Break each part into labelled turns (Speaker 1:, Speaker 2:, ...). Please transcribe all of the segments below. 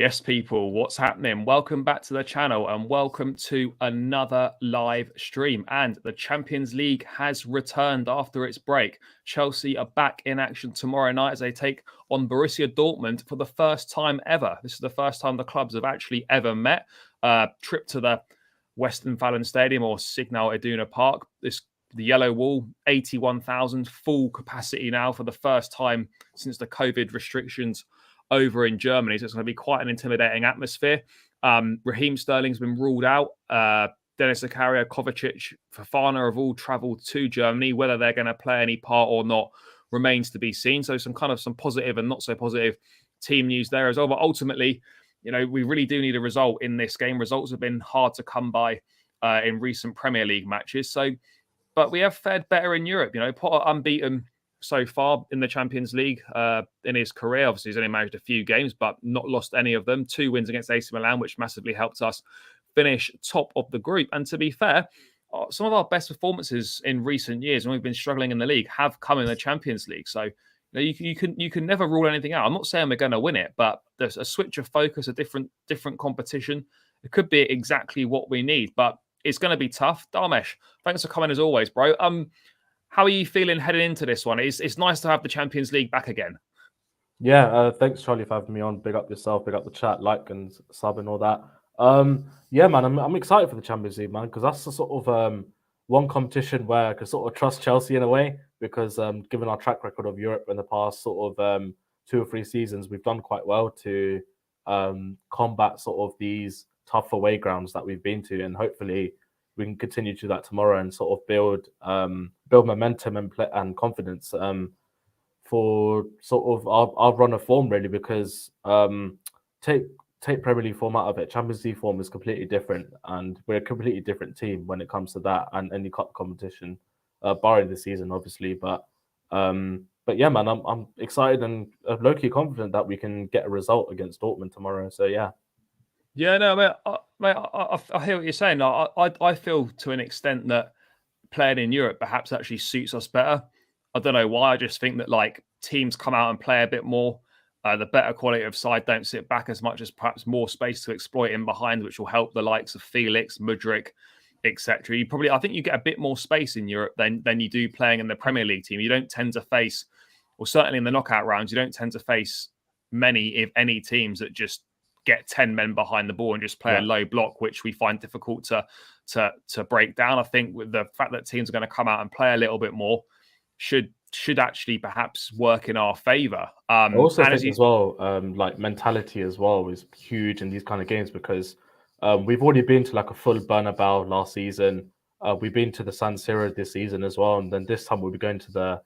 Speaker 1: Yes, people, what's happening? Welcome back to the channel and welcome to another live stream. And the Champions League has returned after its break. Chelsea are back in action tomorrow night as they take on Borussia Dortmund for the first time ever. This is the first time the clubs have actually ever met. Trip to the Westfalen Stadium or Signal Iduna Park. The yellow wall, 81,000 full capacity now for the first time since the COVID restrictions over in Germany. So it's going to be quite an intimidating atmosphere. Raheem Sterling's been ruled out. Dennis Zakaria, Kovacic, Fofana have all travelled to Germany. Whether they're going to play any part or not remains to be seen. So some positive and not so positive team news there as well. But ultimately, we really do need a result in this game. Results have been hard to come by in recent Premier League matches. But we have fared better in Europe. Potter unbeaten so far in the Champions League in his career. Obviously, he's only managed a few games, but not lost any of them. 2 wins against AC Milan, which massively helped us finish top of the group. And to be fair, some of our best performances in recent years, when we've been struggling in the league, have come in the Champions League. So you can never rule anything out. I'm not saying we're going to win it, but there's a switch of focus, a different competition. It could be exactly what we need, but it's going to be tough. Dharmesh, thanks for coming as always, bro. How are you feeling heading into this one? It's nice to have the Champions League back again.
Speaker 2: Yeah, thanks, Charlie, for having me on. Big up yourself, big up the chat, like and sub and all that. Yeah, man, I'm excited for the Champions League, man, because that's the sort of one competition where I can sort of trust Chelsea in a way, because given our track record of Europe in the past sort of 2 or 3 seasons, we've done quite well to combat sort of these tough away grounds that we've been to, and hopefully we can continue to do that tomorrow and sort of build momentum and confidence for sort of our run of form, really, because take Premier League form out of it. Champions League form is completely different, and we're a completely different team when it comes to that and any cup competition, barring the season, obviously. But yeah, man, I'm excited and low-key confident that we can get a result against Dortmund tomorrow. So yeah.
Speaker 1: Yeah, no, I hear what you're saying. I feel to an extent that playing in Europe perhaps actually suits us better. I don't know why. I just think that teams come out and play a bit more. The better quality of side don't sit back as much, as perhaps more space to exploit in behind, which will help the likes of Felix, Mudryk, etc. I think you get a bit more space in Europe than you do playing in the Premier League team. You don't tend to face, or certainly in the knockout rounds, you don't tend to face many, if any, teams that just get 10 men behind the ball and just play a low block, which we find difficult to break down. I think with the fact that teams are going to come out and play a little bit more should actually perhaps work in our favour.
Speaker 2: I also think as well, mentality as well is huge in these kind of games, because we've already been to a full Bernabeu last season. We've been to the San Siro this season as well, and then this time we'll be going to the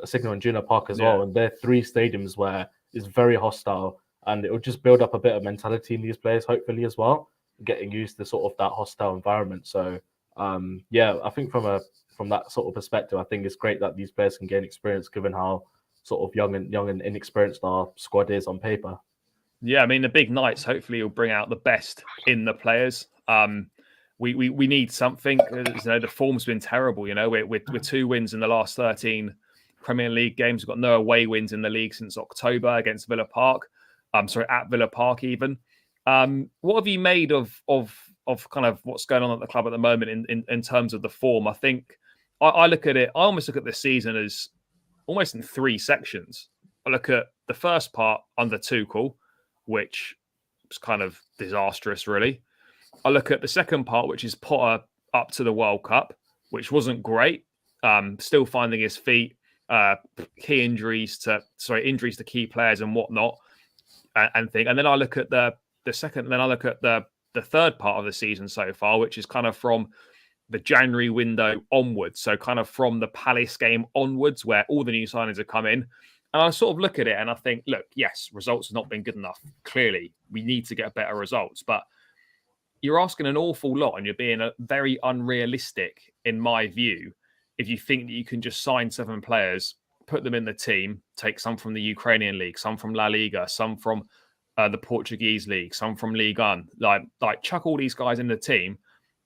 Speaker 2: Signal Iduna Park as well. And they're 3 stadiums where it's very hostile, and it will just build up a bit of mentality in these players, hopefully as well, getting used to sort of that hostile environment. So yeah, I think from that sort of perspective, I think it's great that these players can gain experience, given how sort of young and inexperienced our squad is on paper.
Speaker 1: Yeah, I mean, the big nights hopefully will bring out the best in the players. We need something. The form's been terrible. We're 2 wins in the last 13 Premier League games. We've got no away wins in the league since October against Villa Park. At Villa Park even. What have you made of kind of what's going on at the club at the moment in terms of the form? I think I look at it. I almost look at this season as almost in 3 sections. I look at the first part under Tuchel, which was kind of disastrous, really. I look at the second part, which is Potter up to the World Cup, which wasn't great. Still finding his feet, injuries to key players and whatnot, and then I look at the second. And then I look at the third part of the season so far, which is kind of from the January window onwards. So kind of from the Palace game onwards, where all the new signings have come in. And I sort of look at it and I think, look, yes, results have not been good enough. Clearly, we need to get better results. But you're asking an awful lot, and you're being very unrealistic, in my view, if you think that you can just sign 7 players, put them in the team, take some from the Ukrainian league, some from La Liga, some from the Portuguese league, some from Ligue 1, like chuck all these guys in the team.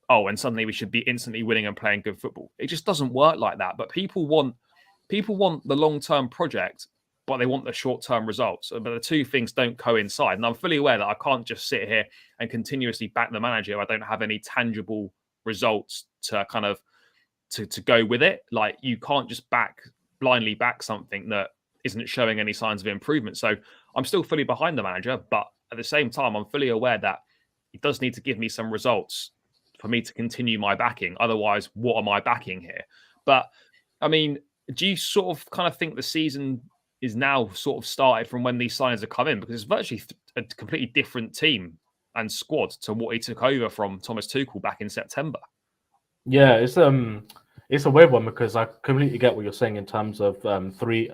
Speaker 1: Oh, and suddenly we should be instantly winning and playing good football. It just doesn't work like that. But people want the long-term project but they want the short-term results. But the two things don't coincide. And I'm fully aware that I can't just sit here and continuously back the manager if I don't have any tangible results to kind of to go with it. Like, you can't just blindly back something that isn't showing any signs of improvement. So I'm still fully behind the manager, but at the same time, I'm fully aware that he does need to give me some results for me to continue my backing. Otherwise, what am I backing here? But I mean, do you sort of kind of think the season is now sort of started from when these signings have come in? Because it's virtually a completely different team and squad to what he took over from Thomas Tuchel back in September.
Speaker 2: Yeah, it's a weird one because I completely get what you're saying in terms of three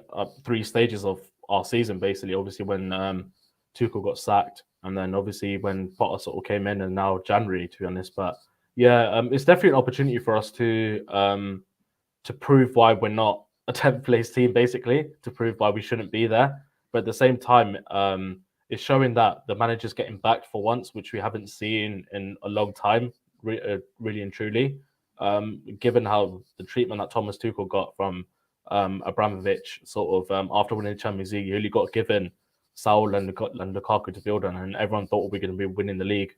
Speaker 2: stages of our season. Basically, obviously when Tuchel got sacked, and then obviously when Potter sort of came in, and now January, to be honest. But yeah, it's definitely an opportunity for us to prove why we're not a 10th place team, basically, to prove why we shouldn't be there. But at the same time, it's showing that the manager's getting backed for once, which we haven't seen in a long time, really and truly. Given how the treatment that Thomas Tuchel got from Abramovich, sort of after winning the Champions League, he only got given Saul and Lukaku to build on, and everyone thought we were going to be winning the league,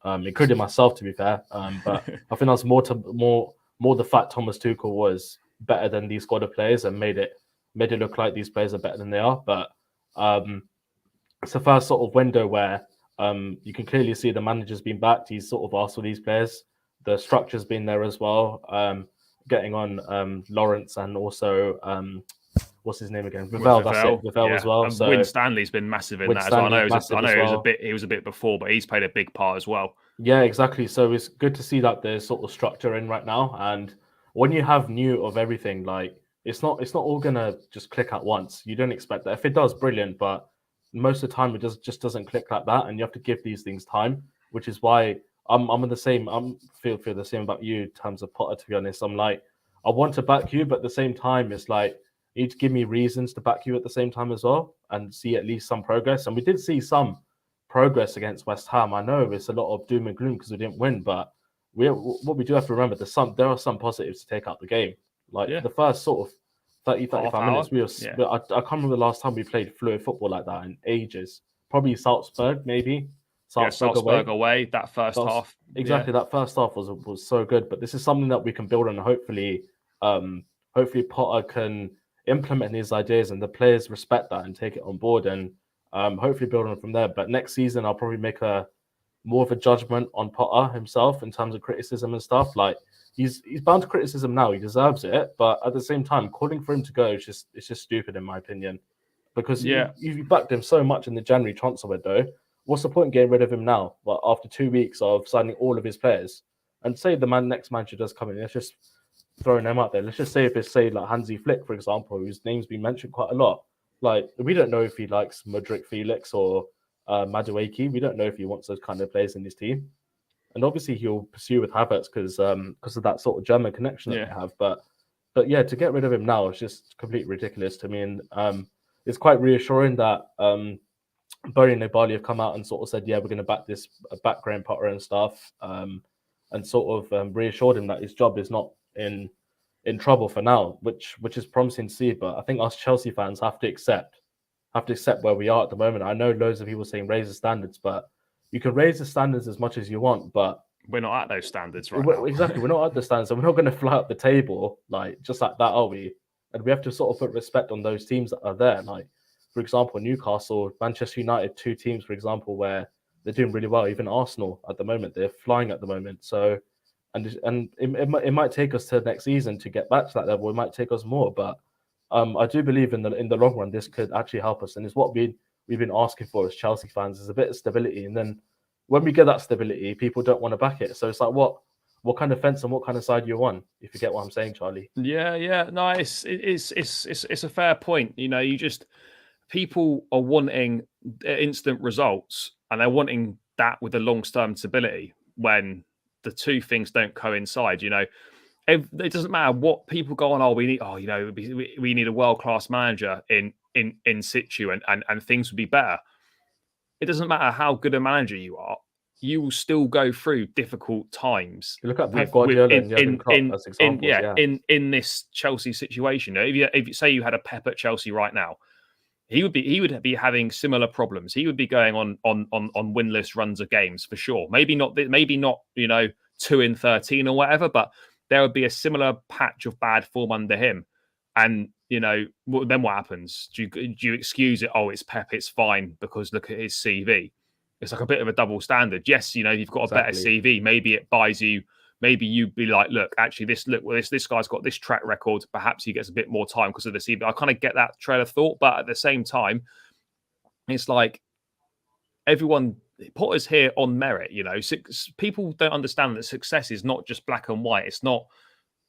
Speaker 2: including myself, to be fair. But I think that's more the fact Thomas Tuchel was better than these squad of players and made it look like these players are better than they are. But it's the first sort of window where you can clearly see the manager's been backed. He's sort of asked for these players. The structure's been there as well. Getting on Lawrence and also what's his name again? Ravel, that's it. Ravel as well.
Speaker 1: And Win Stanley's been massive in that as well. I know he was a bit before, but he's played a big part as well.
Speaker 2: Yeah, exactly. So it's good to see that there's sort of structure in right now. And when you have new of everything, like it's not all gonna just click at once. You don't expect that. If it does, brilliant. But most of the time, it just doesn't click like that, and you have to give these things time. Which is why I'm in the same. Feel the same about you in terms of Potter. To be honest, I'm like, I want to back you, but at the same time, it's like you need to give me reasons to back you at the same time as well, and see at least some progress. And we did see some progress against West Ham. I know it's a lot of doom and gloom because we didn't win, but what we do have to remember, there are some positives to take out the game. Like the first sort of 35 minutes, I can't remember the last time we played fluid football like that in ages. Probably Salzburg, maybe.
Speaker 1: Salzburg away, that first half.
Speaker 2: Exactly, that first half was so good. But this is something that we can build on, and hopefully Potter can implement these ideas and the players respect that and take it on board, and hopefully build on from there. But next season, I'll probably make more of a judgment on Potter himself in terms of criticism and stuff. Like he's bound to criticism now; he deserves it. But at the same time, calling for him to go it's just stupid in my opinion, because you backed him so much in the January transfer window. What's the point in getting rid of him now? Well, after 2 weeks of signing all of his players, and say the next manager does come in, let's just throwing them out there. Let's just say if it's like Hansi Flick, for example, whose name's been mentioned quite a lot. Like we don't know if he likes Mudryk, Felix, or Madueke. We don't know if he wants those kind of players in his team, and obviously he'll pursue with Havertz because of that sort of German connection that they have. But yeah, to get rid of him now is just completely ridiculous to me, and it's quite reassuring that Bernie and Nibali have come out and sort of said, yeah, we're going to back Graham Potter and stuff, and sort of reassured him that his job is not in trouble for now, which is promising to see. But I think us Chelsea fans have to accept where we are at the moment. I know loads of people saying raise the standards, but you can raise the standards as much as you want, but
Speaker 1: we're not at those standards right now.
Speaker 2: Exactly, we're not at the standards, and we're not going to fly up the table like just like that, are we? And we have to sort of put respect on those teams that are there. Like, for example, Newcastle, Manchester United, two teams, for example, where they're doing really well. Even Arsenal at the moment, they're flying at the moment. So, and it might take us to next season to get back to that level. It might take us more, but I do believe in the long run, this could actually help us. And it's what we've been asking for as Chelsea fans, is a bit of stability. And then when we get that stability, people don't want to back it. So it's like, what kind of fence and what kind of side you're on, if you get what I'm saying, Charlie.
Speaker 1: Yeah. No, it's a fair point. You know, people are wanting instant results, and they're wanting that with the long-term stability when the two things don't coincide. You know, it doesn't matter what people go on. We need a world-class manager in situ, and things would be better. It doesn't matter how good a manager you are. You will still go through difficult times.
Speaker 2: You look at Pep Guardiola and Jurgen Klopp as examples.
Speaker 1: In this Chelsea situation. If you say you had a Pep at Chelsea right now, he would be having similar problems. He would be going on winless runs of games for sure. Maybe not 2-13 or whatever, but there would be a similar patch of bad form under him. And then what happens? Do you excuse it? Oh, it's Pep, it's fine because look at his CV. It's like a bit of a double standard. Yes, you've got a better CV. Maybe it buys you. Maybe you'd be like, look, actually, this guy's got this track record. Perhaps he gets a bit more time because of the CV. I kind of get that trail of thought, but at the same time, it's like Potter's here on merit. People don't understand that success is not just black and white. It's not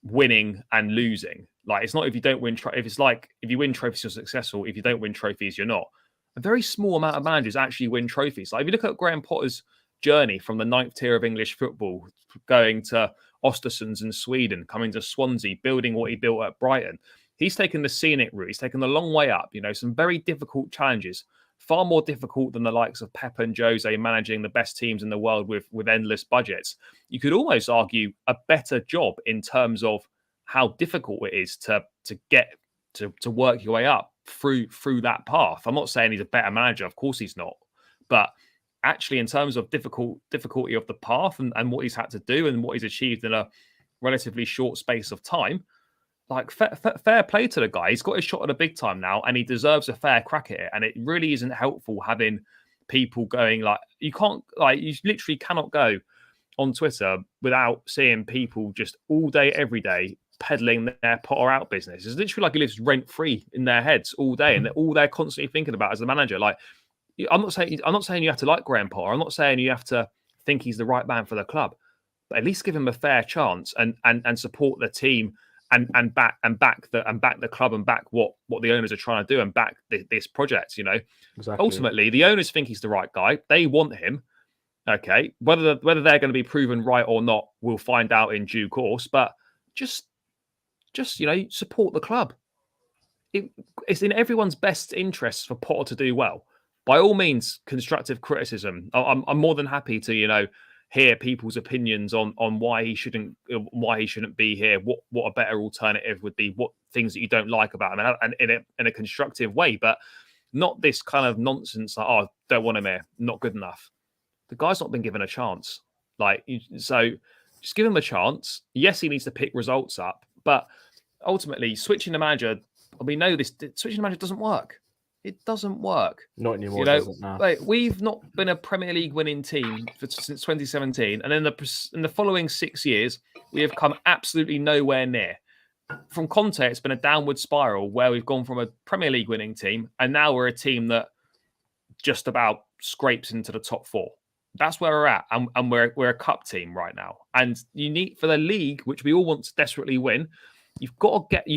Speaker 1: winning and losing. Like, it's not if you don't win. If it's like if you win trophies, you're successful. If you don't win trophies, you're not. A very small amount of managers actually win trophies. Like if you look at Graham Potter's journey from the 9th tier of English football, going to Östersunds in Sweden, coming to Swansea, building what he built at Brighton. He's taken the scenic route. He's taken the long way up. Some very difficult challenges, far more difficult than the likes of Pep and Jose managing the best teams in the world with endless budgets. You could almost argue a better job in terms of how difficult it is to get to work your way up through that path. I'm not saying he's a better manager. Of course he's not. But actually, in terms of difficulty of the path and what he's had to do and what he's achieved in a relatively short space of time, like fair play to the guy. He's got his shot at a big time now, and he deserves a fair crack at it. And it really isn't helpful having people going like, you literally cannot go on Twitter without seeing people just all day, every day peddling their Potter out business. It's literally like he lives rent free in their heads all day, and all they're constantly thinking about as the manager. Like, I'm not saying you have to like Graham Potter. I'm not saying you have to think he's the right man for the club, but at least give him a fair chance and support the team and back the club and back what the owners are trying to do and back this project.
Speaker 2: Exactly.
Speaker 1: Ultimately, the owners think he's the right guy. They want him. Okay, whether they're going to be proven right or not, we'll find out in due course. But just support the club. It's in everyone's best interests for Potter to do well. By all means, constructive criticism. I'm more than happy to hear people's opinions on why he shouldn't be here. What a better alternative would be. What things that you don't like about him, and in a constructive way, but not this kind of nonsense like, oh, don't want him here, not good enough. The guy's not been given a chance. So just give him a chance. Yes, he needs to pick results up, but ultimately switching the manager, we know this, switching the manager doesn't work. It doesn't work.
Speaker 2: Not anymore, does it now?
Speaker 1: We've not been a Premier League winning team since 2017. And in the following 6 years, we have come absolutely nowhere near. From Conte, it's been a downward spiral where we've gone from a Premier League winning team, and now we're a team that just about scrapes into the top 4. That's where we're at, and we're a cup team right now. And you need, for the league, which we all want to desperately win, you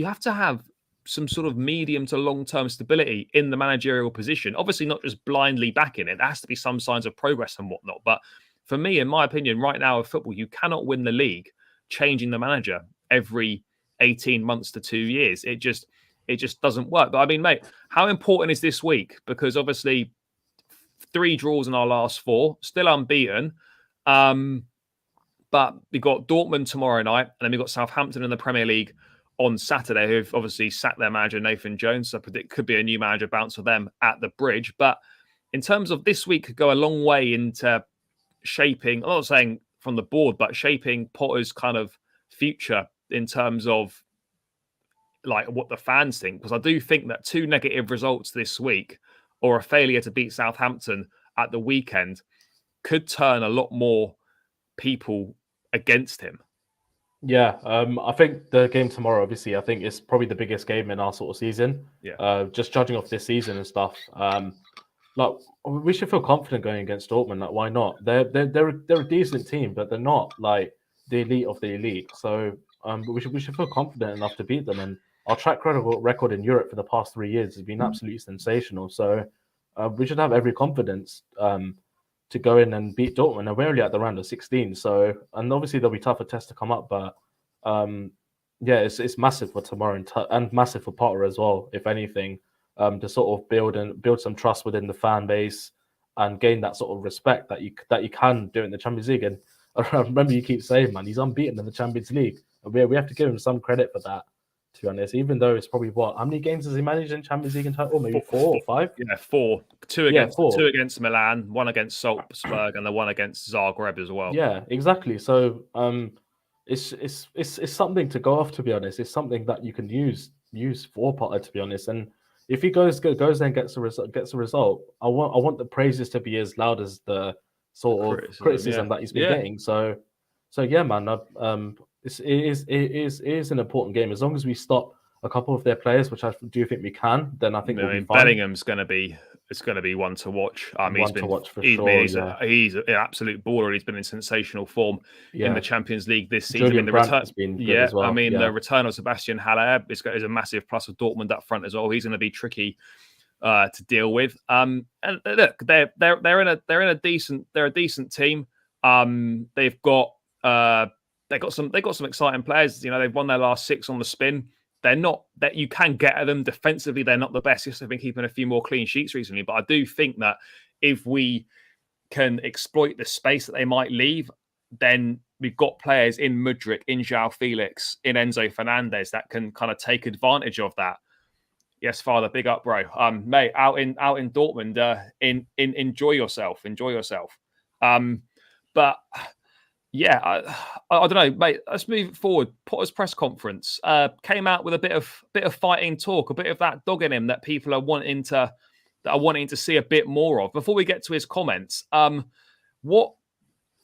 Speaker 1: have to have some sort of medium to long-term stability in the managerial position. Obviously, not just blindly backing it. There has to be some signs of progress and whatnot. But for me, in my opinion, right now of football, you cannot win the league changing the manager every 18 months to 2 years. It just doesn't work. But I mean, mate, how important is this week? Because obviously 3 draws in our last 4, still unbeaten. But we got Dortmund tomorrow night, and then we got Southampton in the Premier League on Saturday, who've obviously sacked their manager, Nathan Jones. So I predict could be a new manager bounce for them at the Bridge. But in terms of this week, could go a long way into shaping, I'm not saying from the board, but shaping Potter's kind of future in terms of like what the fans think. Because I do think that 2 negative results this week or a failure to beat Southampton at the weekend could turn a lot more people against him.
Speaker 2: Yeah, I think the game tomorrow, obviously, I think it's probably the biggest game in our sort of season.
Speaker 1: Yeah.
Speaker 2: Just judging off this season and stuff. Like we should feel confident going against Dortmund. Like, why not? They're a decent team, but they're not like the elite of the elite. So we should feel confident enough to beat them. And our track record in Europe for the past 3 years has been absolutely sensational. So we should have every confidence to go in and beat Dortmund. And we're only at the round of 16. So, and obviously there'll be tougher tests to come up, but yeah, it's massive for tomorrow and massive for Potter as well, if anything, to sort of build some trust within the fan base and gain that sort of respect that you can do in the Champions League. And I remember you keep saying, man, he's unbeaten in the Champions League. We have to give him some credit for that. to be honest. Even though it's probably how many games has he managed in Champions League in total? Maybe four or five?
Speaker 1: Yeah, four. Two
Speaker 2: four.
Speaker 1: against Milan, one against Salzburg, and the one against Zagreb as well.
Speaker 2: Yeah, exactly. So it's something to go off, to be honest. It's something that you can use for Potter, to be honest. And if he goes there and gets a result, I want the praises to be as loud as the sort of criticism that he's been getting. So yeah, man. It is an important game. As long as we stop a couple of their players, which I do think we can, then I think we'll be fine.
Speaker 1: Bellingham's going to be one to watch. He's an absolute baller. He's been in sensational form in the Champions League this season.
Speaker 2: Julian Brandt has been good as well.
Speaker 1: The return of Sebastian Haller is a massive plus of Dortmund up front as well. He's going to be tricky to deal with. And look, they're a decent team. They've got some exciting players. You know, they've won their last 6 on the spin. They're not that you can get at them defensively. They're not the best. Yes, they've been keeping a few more clean sheets recently, but I do think that if we can exploit the space that they might leave, then we've got players in Mudryk, in João Felix, in Enzo Fernandez that can kind of take advantage of that. Yes, Father, big up, bro. Mate, out in Dortmund, enjoy yourself. But yeah, I don't know, mate. Let's move it forward. Potter's press conference came out with a bit of fighting talk, a bit of that dog in him that people are wanting to see a bit more of. Before we get to his comments, what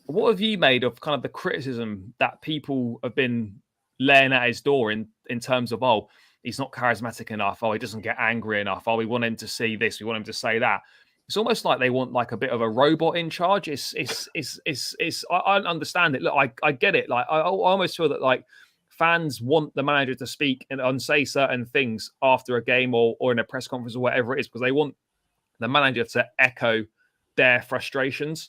Speaker 1: have you made of kind of the criticism that people have been laying at his door in terms of, oh, he's not charismatic enough, oh, he doesn't get angry enough, oh, we want him to see this, we want him to say that. It's almost like they want like a bit of a robot in charge. I understand it. Look, I get it. Like I almost feel that like fans want the manager to speak and say certain things after a game or in a press conference or whatever it is, because they want the manager to echo their frustrations.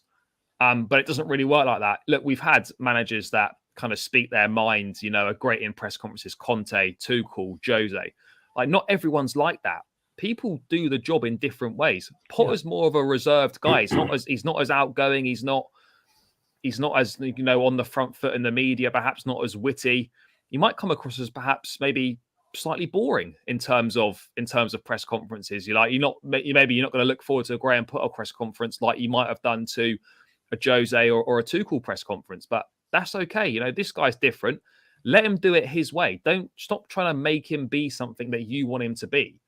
Speaker 1: But it doesn't really work like that. Look, we've had managers that kind of speak their minds, you know, are great in press conferences. Conte, Tuchel, Jose. Like not everyone's like that. People do the job in different ways. Potter's more of a reserved guy. He's not as outgoing. He's not as, you know, on the front foot in the media. Perhaps not as witty. He might come across as perhaps maybe slightly boring in terms of press conferences. You're not going to look forward to a Graham Potter press conference like you might have done to a Jose or a Tuchel press conference. But that's okay. You know, this guy's different. Let him do it his way. Don't stop trying to make him be something that you want him to be.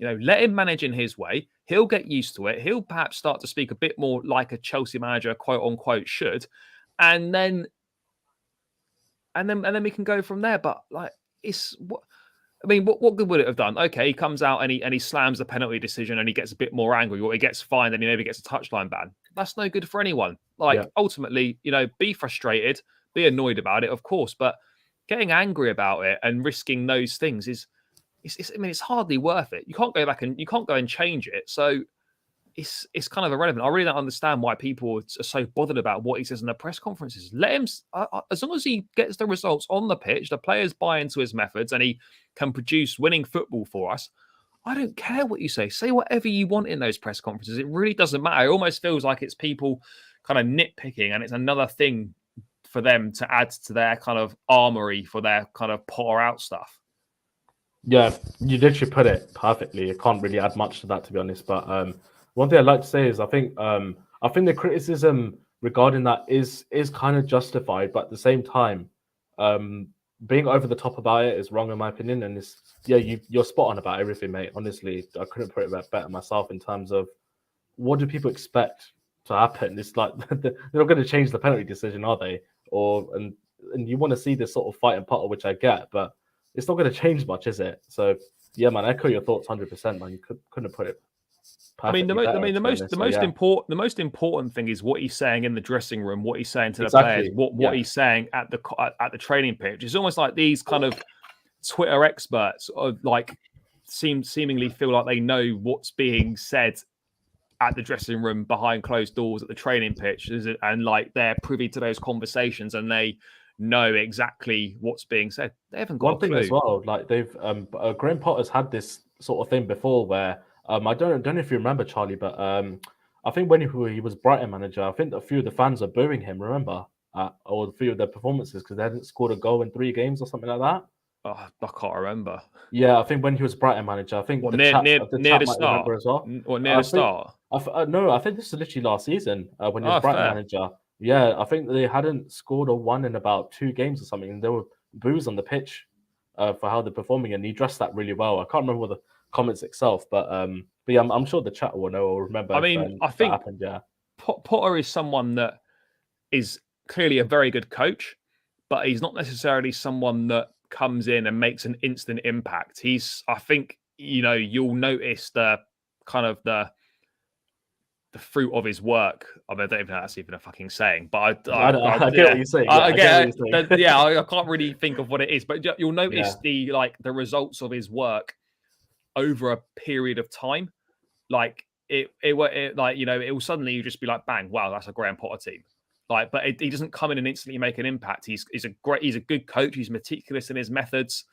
Speaker 1: You know, let him manage in his way. He'll get used to it. He'll perhaps start to speak a bit more like a Chelsea manager, quote unquote, should, and then we can go from there. But like, what good would it have done? Okay, he comes out and he slams the penalty decision and he gets a bit more angry, or he gets fined and he maybe gets a touchline ban. That's no good for anyone. Ultimately, you know, be frustrated, be annoyed about it, of course, but getting angry about it and risking those things it's hardly worth it. You can't go back and change it. So it's kind of irrelevant. I really don't understand why people are so bothered about what he says in the press conferences. Let him, as long as he gets the results on the pitch, the players buy into his methods, and he can produce winning football for us. I don't care what you say. Say whatever you want in those press conferences. It really doesn't matter. It almost feels like it's people kind of nitpicking, and it's another thing for them to add to their kind of armory for their kind of Potter out stuff.
Speaker 2: Yeah, you literally put it perfectly. I can't really add much to that, to be honest. But one thing I'd like to say is I think the criticism regarding that is kind of justified, but at the same time, being over the top about it is wrong in my opinion. And you're spot on about everything, mate. Honestly, I couldn't put it better myself in terms of what do people expect to happen? It's like they're not going to change the penalty decision, are they? And you want to see this sort of fight and Potter, which I get, but it's not going to change much, is it? So yeah, man, I echo your thoughts 100%, man. You couldn't have put it.
Speaker 1: The most important thing is what he's saying in the dressing room, what he's saying to the players, what he's saying at the training pitch. It's almost like these kind of Twitter experts seemingly feel like they know what's being said at the dressing room behind closed doors at the training pitch, and like they're privy to those conversations and they know exactly what's being said. They haven't got
Speaker 2: one thing as well. Like they've Graham Potter's had this sort of thing before where I don't know if you remember, Charlie, but I think when he was Brighton manager, I think a few of the fans are booing him. Remember, or a few of their performances because they hadn't scored a goal in 3 games or something like that.
Speaker 1: Oh, I can't remember.
Speaker 2: Yeah, I think when he was Brighton manager, I think
Speaker 1: What
Speaker 2: the
Speaker 1: near
Speaker 2: chat
Speaker 1: near
Speaker 2: the
Speaker 1: near
Speaker 2: chat
Speaker 1: the
Speaker 2: might remember
Speaker 1: start?
Speaker 2: as well.
Speaker 1: Or near
Speaker 2: I
Speaker 1: the
Speaker 2: think
Speaker 1: start?
Speaker 2: no, I think this is literally last season when he was
Speaker 1: Oh,
Speaker 2: Brighton
Speaker 1: fair.
Speaker 2: manager. Yeah, I think they hadn't scored or won in about 2 games or something, and there were boos on the pitch for how they're performing, and he dressed that really well. I can't remember the comments itself, but yeah, I'm sure the chat will know or remember
Speaker 1: I mean, I
Speaker 2: if that
Speaker 1: think
Speaker 2: happened. Yeah,
Speaker 1: Potter is someone that is clearly a very good coach, but he's not necessarily someone that comes in and makes an instant impact. I think, you'll notice the kind of the fruit of his work. I mean, I don't even know that's even a fucking saying, but
Speaker 2: I get what
Speaker 1: yeah,
Speaker 2: you're saying. Yeah,
Speaker 1: I
Speaker 2: I get what
Speaker 1: get
Speaker 2: you're saying.
Speaker 1: yeah, I can't really think of what it is, but you'll
Speaker 2: Yeah,
Speaker 1: notice the results of his work over a period of time. Like it like it will suddenly you just be like, bang, wow, that's a Graham Potter team. Like, but he doesn't come in and instantly make an impact. He's a good coach. He's meticulous in his methods.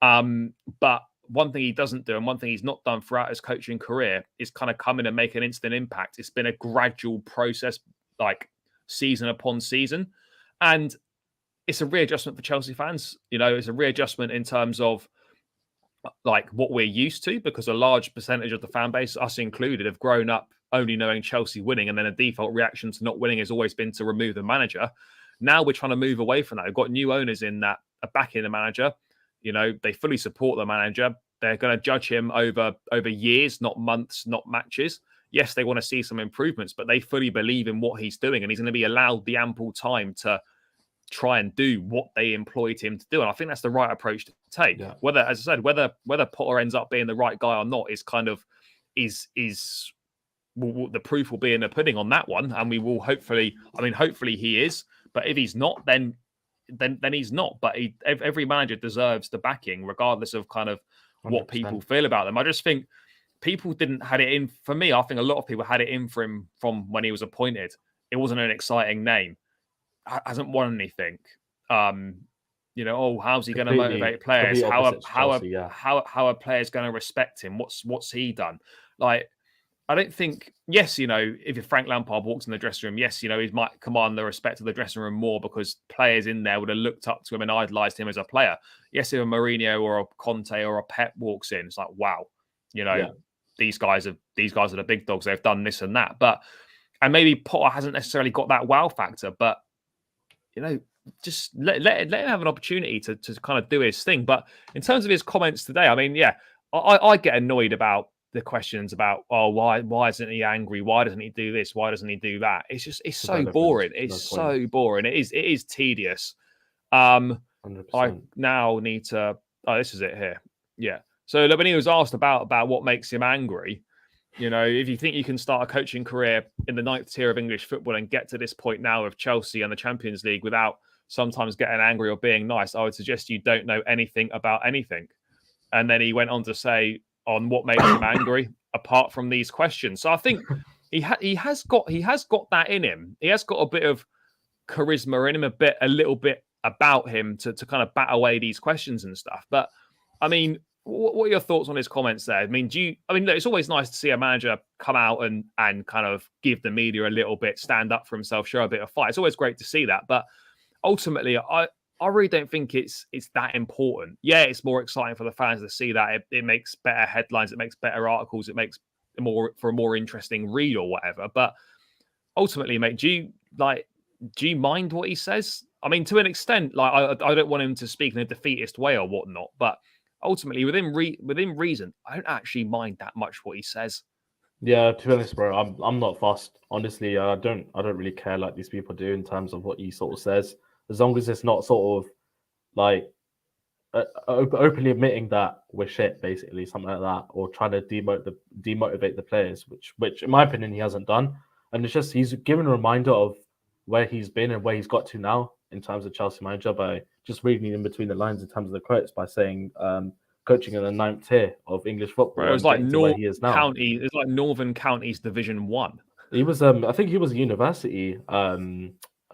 Speaker 1: But one thing he doesn't do, and one thing he's not done throughout his coaching career, is kind of come in and make an instant impact. It's been a gradual process, like season upon season, and it's a readjustment for Chelsea fans. It's a readjustment in terms of like what we're used to, because a large percentage of the fan base, us included, have grown up only knowing Chelsea winning, and then a default reaction to not winning has always been to remove the manager. Now we're trying to move away from that. We've got new owners in that are backing the manager. They fully support the manager. They're going to judge him over years, not months, not matches. Yes, they want to see some improvements, but they fully believe in what he's doing, and he's going to be allowed the ample time to try and do what they employed him to do. And I think that's the right approach to take.
Speaker 2: yeah,
Speaker 1: Whether, as I said, whether Potter ends up being the right guy or not is kind of the proof will be in the pudding on that one. And we will hopefully he is. But if he's not, then he's not. But every manager deserves the backing, regardless of kind of what
Speaker 2: 100%.
Speaker 1: people feel about them. I just think people didn't had it in for me. I think a lot of people had it in for him from when he was appointed. It wasn't an exciting name. Hasn't won anything. How's he going to motivate players?
Speaker 2: Complete opposite to Chelsea, yeah.
Speaker 1: How are players going to respect him? What's he done? Like, I don't think. Yes, if Frank Lampard walks in the dressing room, yes, he might command the respect of the dressing room more because players in there would have looked up to him and idolised him as a player. Yes, if a Mourinho or a Conte or a Pep walks in, it's like, wow, these guys are the big dogs. They've done this and that, and maybe Potter hasn't necessarily got that wow factor, but just let him have an opportunity to kind of do his thing. But in terms of his comments today, I mean, yeah, I get annoyed about the questions about, oh, why isn't he angry? Why doesn't he do this? Why doesn't he do that? It's so boring. It's so boring. It is tedious.
Speaker 2: 100%.
Speaker 1: I now need to. Oh, this is it here. Yeah. So when he was asked about what makes him angry, if you think you can start a coaching career in the 9th tier of English football and get to this point now of Chelsea and the Champions League without sometimes getting angry or being nice, I would suggest you don't know anything about anything. And then he went on to say on what makes him angry, apart from these questions. So I think he has got that in him. He has got a bit of charisma in him, a little bit about him to kind of bat away these questions and stuff. But I mean, what are your thoughts on his comments there? I mean, look, it's always nice to see a manager come out and kind of give the media a little bit, stand up for himself, show a bit of fight. It's always great to see that. But ultimately, I really don't think it's that important. Yeah, it's more exciting for the fans to see that. It makes better headlines. It makes better articles. It makes for a more interesting read or whatever. But ultimately, mate, do you mind what he says? I mean, to an extent, like I don't want him to speak in a defeatist way or whatnot, but ultimately, within reason, I don't actually mind that much what he says.
Speaker 2: Yeah, to be honest, bro, I'm not fussed. Honestly, I don't really care like these people do in terms of what he sort of says, as long as it's not sort of like openly admitting that we're shit, basically something like that, or trying to demotivate the players, which in my opinion he hasn't done. And it's just he's given a reminder of where he's been and where he's got to now in terms of Chelsea manager by just reading in between the lines in terms of the quotes by saying coaching in the 9th tier of English football.
Speaker 1: Bro, it was like County. It's like Northern Counties Division 1.
Speaker 2: He was, I think he was a university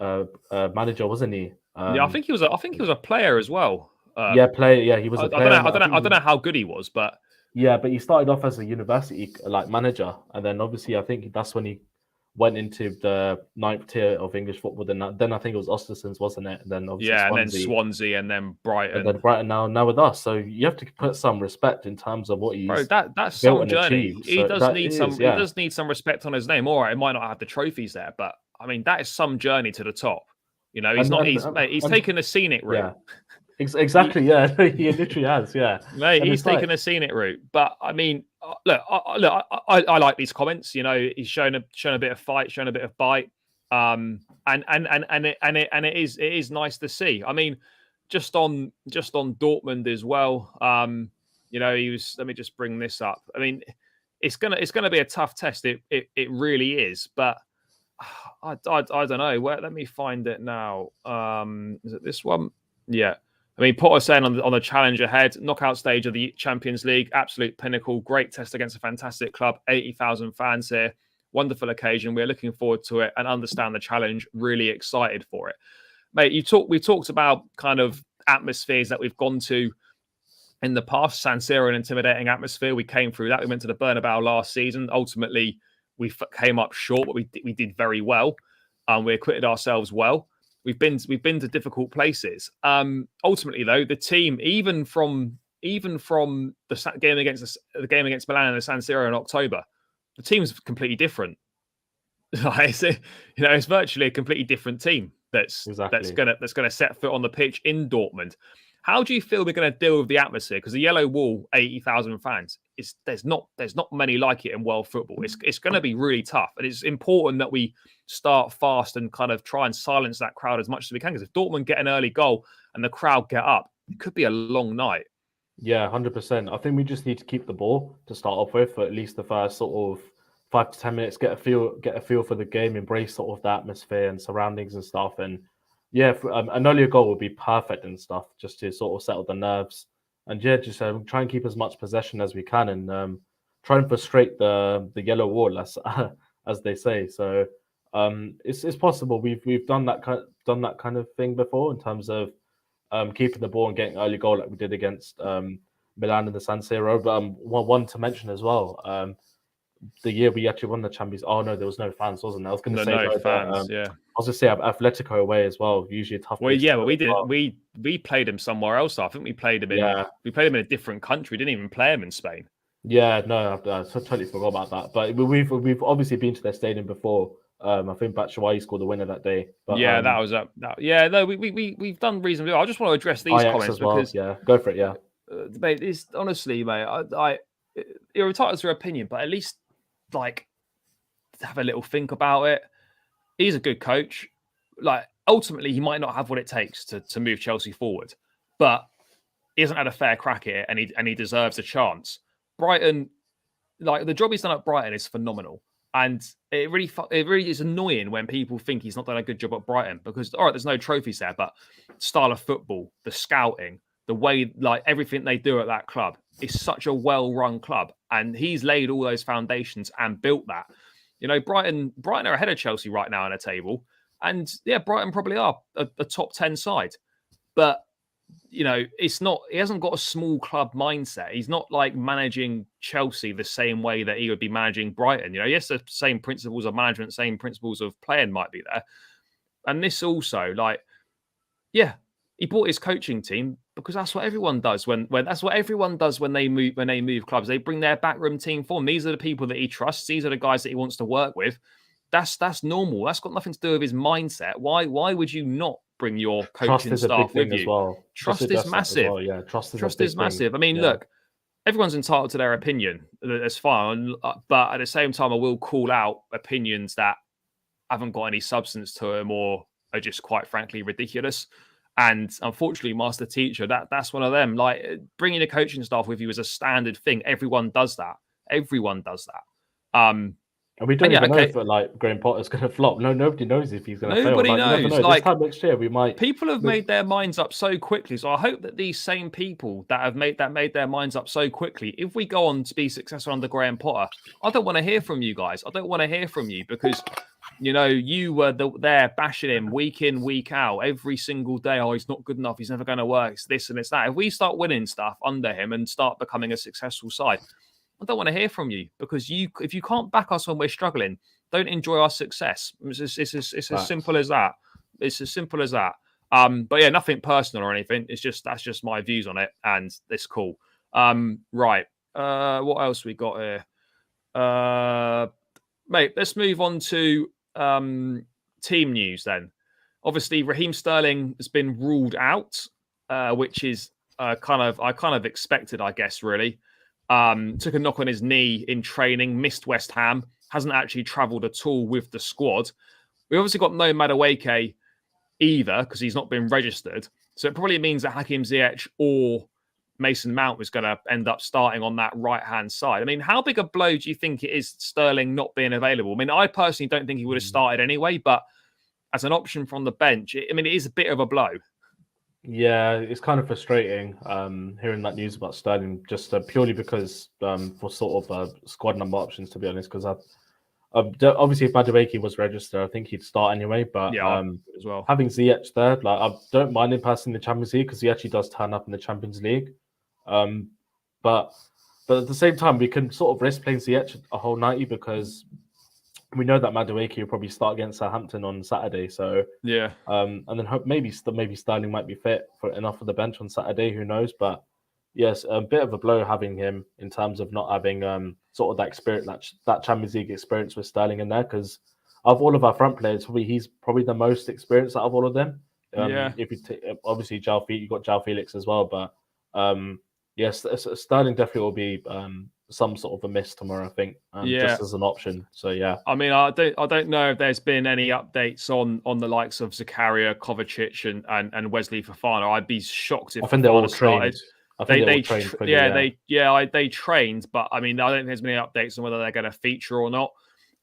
Speaker 2: manager, wasn't he?
Speaker 1: Yeah, I think he was a player as well.
Speaker 2: Yeah, he was a player.
Speaker 1: I don't know how good he was, but
Speaker 2: yeah, but he started off as a university like manager, and then obviously I think that's when he went into the 9th tier of English football. Then I think it was Ostersund's, wasn't it? And then obviously
Speaker 1: Yeah,
Speaker 2: Swansea,
Speaker 1: and then Swansea, and then Brighton.
Speaker 2: and then Brighton now with us. So you have to put some respect in terms of what
Speaker 1: Bro,
Speaker 2: he's
Speaker 1: that's
Speaker 2: built
Speaker 1: some
Speaker 2: and
Speaker 1: journey.
Speaker 2: achieved.
Speaker 1: He
Speaker 2: So
Speaker 1: does
Speaker 2: that
Speaker 1: need
Speaker 2: is,
Speaker 1: some. He does need some respect on his name. All right, it might not have the trophies there, but I mean that is some journey to the top. You know, he's not. He's taken the scenic route.
Speaker 2: Yeah, exactly. Yeah, he literally has. Yeah,
Speaker 1: Mate,
Speaker 2: and
Speaker 1: he's
Speaker 2: it's like,
Speaker 1: taken a scenic route. But I mean, look, I like these comments. You know, he's shown a bit of fight, shown a bit of bite. And it is nice to see. I mean, just on Dortmund as well. You know, he was. Let me just bring this up. I mean, it's gonna be a tough test. It really is. But I don't know. Let me find it now. Is it this one? Yeah. I mean, Potter saying on the challenge ahead, knockout stage of the Champions League, absolute pinnacle, great test against a fantastic club, 80,000 fans here, wonderful occasion. We're looking forward to it and understand the challenge. Really excited for it, mate. We talked about kind of atmospheres that we've gone to in the past. San Siro, an intimidating atmosphere. We came through that. We went to the Bernabeu last season. Ultimately, we came up short, but we did very well. We acquitted ourselves well. We've been to difficult places. Ultimately, though, the team, even from the game against Milan and the San Siro in October, the team's completely different. It's virtually a completely different team that's gonna set foot on the pitch in Dortmund. How do you feel we're going to deal with the atmosphere? Because the yellow wall, 80,000 fans, there's not many like it in world football. It's going to be really tough, and it's important that we start fast and kind of try and silence that crowd as much as we can. Because if Dortmund get an early goal and the crowd get up, it could be a long night.
Speaker 2: Yeah, 100%. I think we just need to keep the ball to start off with for at least the first sort of 5 to 10 minutes. Get a feel for the game, embrace sort of the atmosphere and surroundings and stuff, and yeah, an earlier goal would be perfect and stuff, just to sort of settle the nerves. And yeah, just try and keep as much possession as we can, and try and frustrate the yellow wall, as they say. So it's possible. We've done that kind of thing before in terms of keeping the ball and getting early goal like we did against Milan and the San Siro. But one to mention as well. The year we actually won the Champions. Oh no, there was no fans, wasn't there? I was going to say
Speaker 1: no fans. Yeah,
Speaker 2: I was going to say Atletico away as well. Usually a tough.
Speaker 1: Well, yeah, but we did. We played him somewhere else. I think we played him in.
Speaker 2: Yeah.
Speaker 1: We played him in a different country. Didn't even play him in Spain.
Speaker 2: Yeah, no, I totally forgot about that. But we've obviously been to their stadium before. I think Batshuayi scored the winner that day. But,
Speaker 1: yeah, that was up. Yeah, no, we've done reasonably well. I just want to address these
Speaker 2: Ajax
Speaker 1: comments
Speaker 2: as well.
Speaker 1: because
Speaker 2: Yeah, go for it. Yeah,
Speaker 1: mate, it's honestly, mate, you're entitled to your opinion, but at least like have a little think about it. He's a good coach. Like ultimately, he might not have what it takes to move Chelsea forward, but he hasn't had a fair crack at it, and he deserves a chance. Brighton, like the job he's done at Brighton is phenomenal, and it really is annoying when people think he's not done a good job at Brighton because all right, there's no trophies there, but style of football, the scouting, the way like everything they do at that club is such a well-run club, and he's laid all those foundations and built that. You know, Brighton are ahead of Chelsea right now in a table, and yeah, Brighton probably are a top 10 side, but you know, it's not. He hasn't got a small club mindset. He's not like managing Chelsea the same way that he would be managing Brighton. You know, yes, the same principles of management, same principles of playing might be there, and this also, like, yeah, he bought his coaching team because that's what everyone does when that's what everyone does when they move clubs. They bring their backroom team form. These are the people that he trusts. These are the guys that he wants to work with. That's normal. That's got nothing to do with his mindset. Why would you not bring your coaching staff with you?
Speaker 2: As well.
Speaker 1: Trust is massive.
Speaker 2: Well. Yeah, trust
Speaker 1: is massive. I mean, look, everyone's entitled to their opinion. That's fine, but at the same time, I will call out opinions that haven't got any substance to them or are just quite frankly ridiculous. And unfortunately, Master Teacher, that's one of them. Like bringing a coaching staff with you is a standard thing. Everyone does that. Everyone does that.
Speaker 2: And we don't even know if like Graham Potter's going to flop. No, nobody knows if he's going to fail.
Speaker 1: Nobody knows. Like,
Speaker 2: this time next year, we might.
Speaker 1: People have made their minds up so quickly. So I hope that these same people that made their minds up so quickly, if we go on to be successful under Graham Potter, I don't want to hear from you guys. I don't want to hear from you because, you know, you were there bashing him week in, week out, every single day. Oh, he's not good enough. He's never going to work. It's this and it's that. If we start winning stuff under him and start becoming a successful side, I don't want to hear from you, because if you can't back us when we're struggling, don't enjoy our success. It's as simple as that. It's as simple as that. But yeah, nothing personal or anything. That's just my views on it, and it's cool. Right. What else we got here? Mate, let's move on to team news then. Obviously, Raheem Sterling has been ruled out, which is I kind of expected, I guess, really. Took a knock on his knee in training, missed West Ham, hasn't actually travelled at all with the squad. We obviously got no Madueke either, because he's not been registered. So it probably means that Hakim Ziyech or Mason Mount was going to end up starting on that right-hand side. I mean, how big a blow do you think it is, Sterling not being available? I mean, I personally don't think he would have started anyway, but as an option from the bench, it is a bit of a blow.
Speaker 2: Yeah, it's kind of frustrating hearing that news about Sterling, just purely because for sort of squad number options, to be honest, because obviously if Madueke was registered, I think he'd start anyway. But
Speaker 1: yeah, as well,
Speaker 2: having Ziyech there, like, I don't mind him passing the Champions League because he actually does turn up in the Champions League. But at the same time, we can sort of risk playing Ziyech a whole 90 because we know that Madueke will probably start against Southampton on Saturday. So
Speaker 1: yeah,
Speaker 2: and then maybe Sterling might be fit for enough for the bench on Saturday. Who knows? But yes, a bit of a blow having him in terms of not having sort of that experience, that Champions League experience with Sterling in there. Because of all of our front players, he's probably the most experienced out of all of them.
Speaker 1: Yeah.
Speaker 2: If you obviously you got Felix as well, but yes, Sterling definitely will be some sort of a miss tomorrow, I think, just as an option. So yeah.
Speaker 1: I mean, I don't know if there's been any updates on the likes of Zakaria, Kovacic, and Wesley Fofana. I'd be shocked if
Speaker 2: I think they're all trained.
Speaker 1: They trained, but I mean, I don't think there's been any updates on whether they're going to feature or not.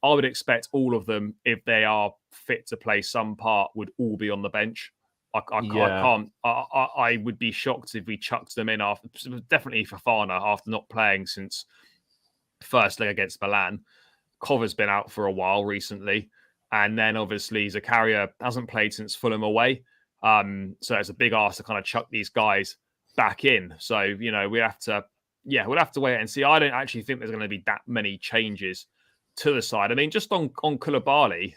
Speaker 1: I would expect all of them, if they are fit to play some part, would all be on the bench. I can't. I would be shocked if we chucked them in after. Definitely Fofana after not playing since first leg against Milan. Cover's been out for a while recently, and then obviously Zakaria hasn't played since Fulham away. So it's a big ask to kind of chuck these guys back in. So we'll have to wait and see. I don't actually think there's going to be that many changes to the side. I mean, just on Koulibaly,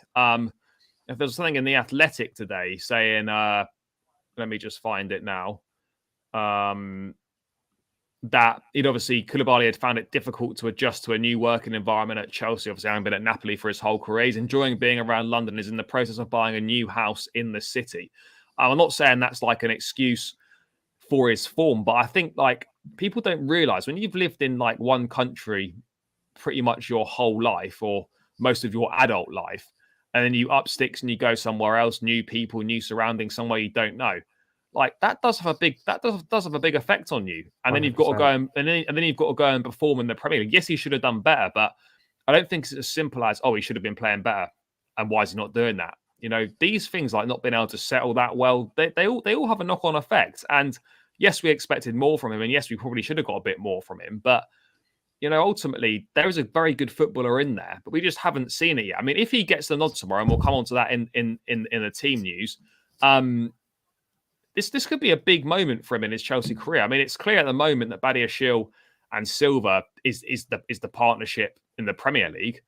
Speaker 1: if there's something in the Athletic today saying, let me just find it now, that Koulibaly had found it difficult to adjust to a new working environment at Chelsea. Obviously, having been at Napoli for his whole career, he's enjoying being around London, is in the process of buying a new house in the city. I'm not saying that's like an excuse for his form, but I think like people don't realise when you've lived in like one country pretty much your whole life or most of your adult life, and then you up sticks and you go somewhere else, new people, new surroundings, somewhere you don't know. Like that does have a big effect on you. And then 100%. You've got to go and then you've got to go and perform in the Premier League. Yes, he should have done better, but I don't think it's as simple as he should have been playing better. And why is he not doing that? These things like not being able to settle that well, they all have a knock-on effect. And yes, we expected more from him, and yes, we probably should have got a bit more from him. But ultimately, there is a very good footballer in there, but we just haven't seen it yet. I mean, if he gets the nod tomorrow, and we'll come on to that in the team news, this could be a big moment for him in his Chelsea career. I mean, it's clear at the moment that Badiashile and Silva is the partnership in the Premier League,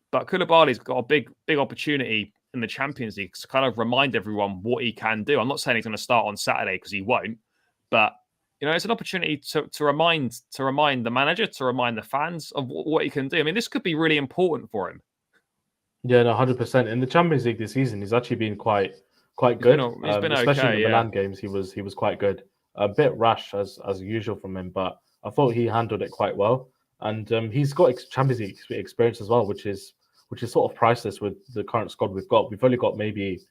Speaker 1: but Koulibaly's got a big opportunity in the Champions League to kind of remind everyone what he can do. I'm not saying he's going to start on Saturday because he won't, but it's an opportunity to remind the manager, to remind the fans of what he can do. I mean, this could be really important for him.
Speaker 2: Yeah, no, 100%. In the Champions League this season, he's actually been quite good.
Speaker 1: He's been
Speaker 2: especially
Speaker 1: okay,
Speaker 2: in the Milan games, he was quite good. A bit rash as usual from him, but I thought he handled it quite well. And he's got Champions League experience as well, which is sort of priceless with the current squad we've got. We've only got maybe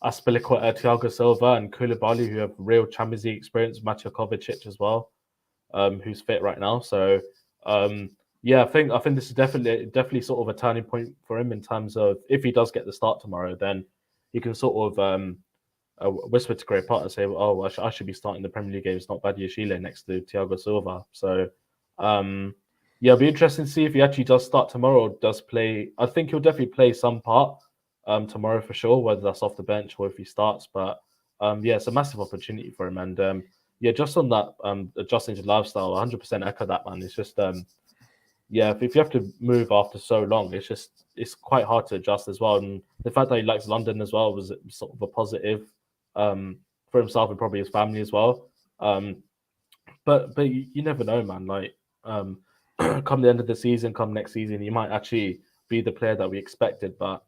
Speaker 2: Azpilicueta, Thiago Silva, and Koulibaly, who have real Champions League experience. Mateo Kovacic as well, who's fit right now. So yeah, I think this is definitely sort of a turning point for him in terms of if he does get the start tomorrow, then he can sort of whisper to Gray Potter and say, "Oh, I should be starting the Premier League games, not Badiashile next to Thiago Silva." So yeah, it'll be interesting to see if he actually does start tomorrow or does play. I think he'll definitely play some part tomorrow for sure, whether that's off the bench or if he starts. But yeah, it's a massive opportunity for him. And yeah, just on that adjusting to lifestyle, 100% echo that, man. It's just yeah, if you have to move after so long, it's quite hard to adjust as well. And the fact that he likes London as well was sort of a positive for himself and probably his family as well. But you never know, man. Like come the end of the season, come next season, he might actually be the player that we expected. But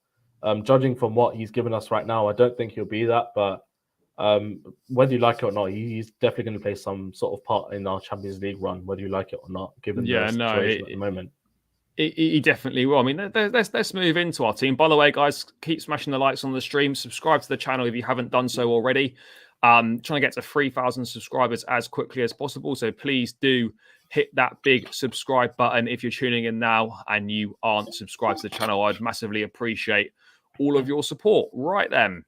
Speaker 2: judging from what he's given us right now, I don't think he'll be that. But whether you like it or not, he's definitely going to play some sort of part in our Champions League run, whether you like it or not, given the situation at the moment.
Speaker 1: He definitely will. I mean, let's move into our team. By the way, guys, keep smashing the likes on the stream. Subscribe to the channel if you haven't done so already. Trying to get to 3,000 subscribers as quickly as possible. So please do hit that big subscribe button if you're tuning in now and you aren't subscribed to the channel. I'd massively appreciate all of your support. Right then,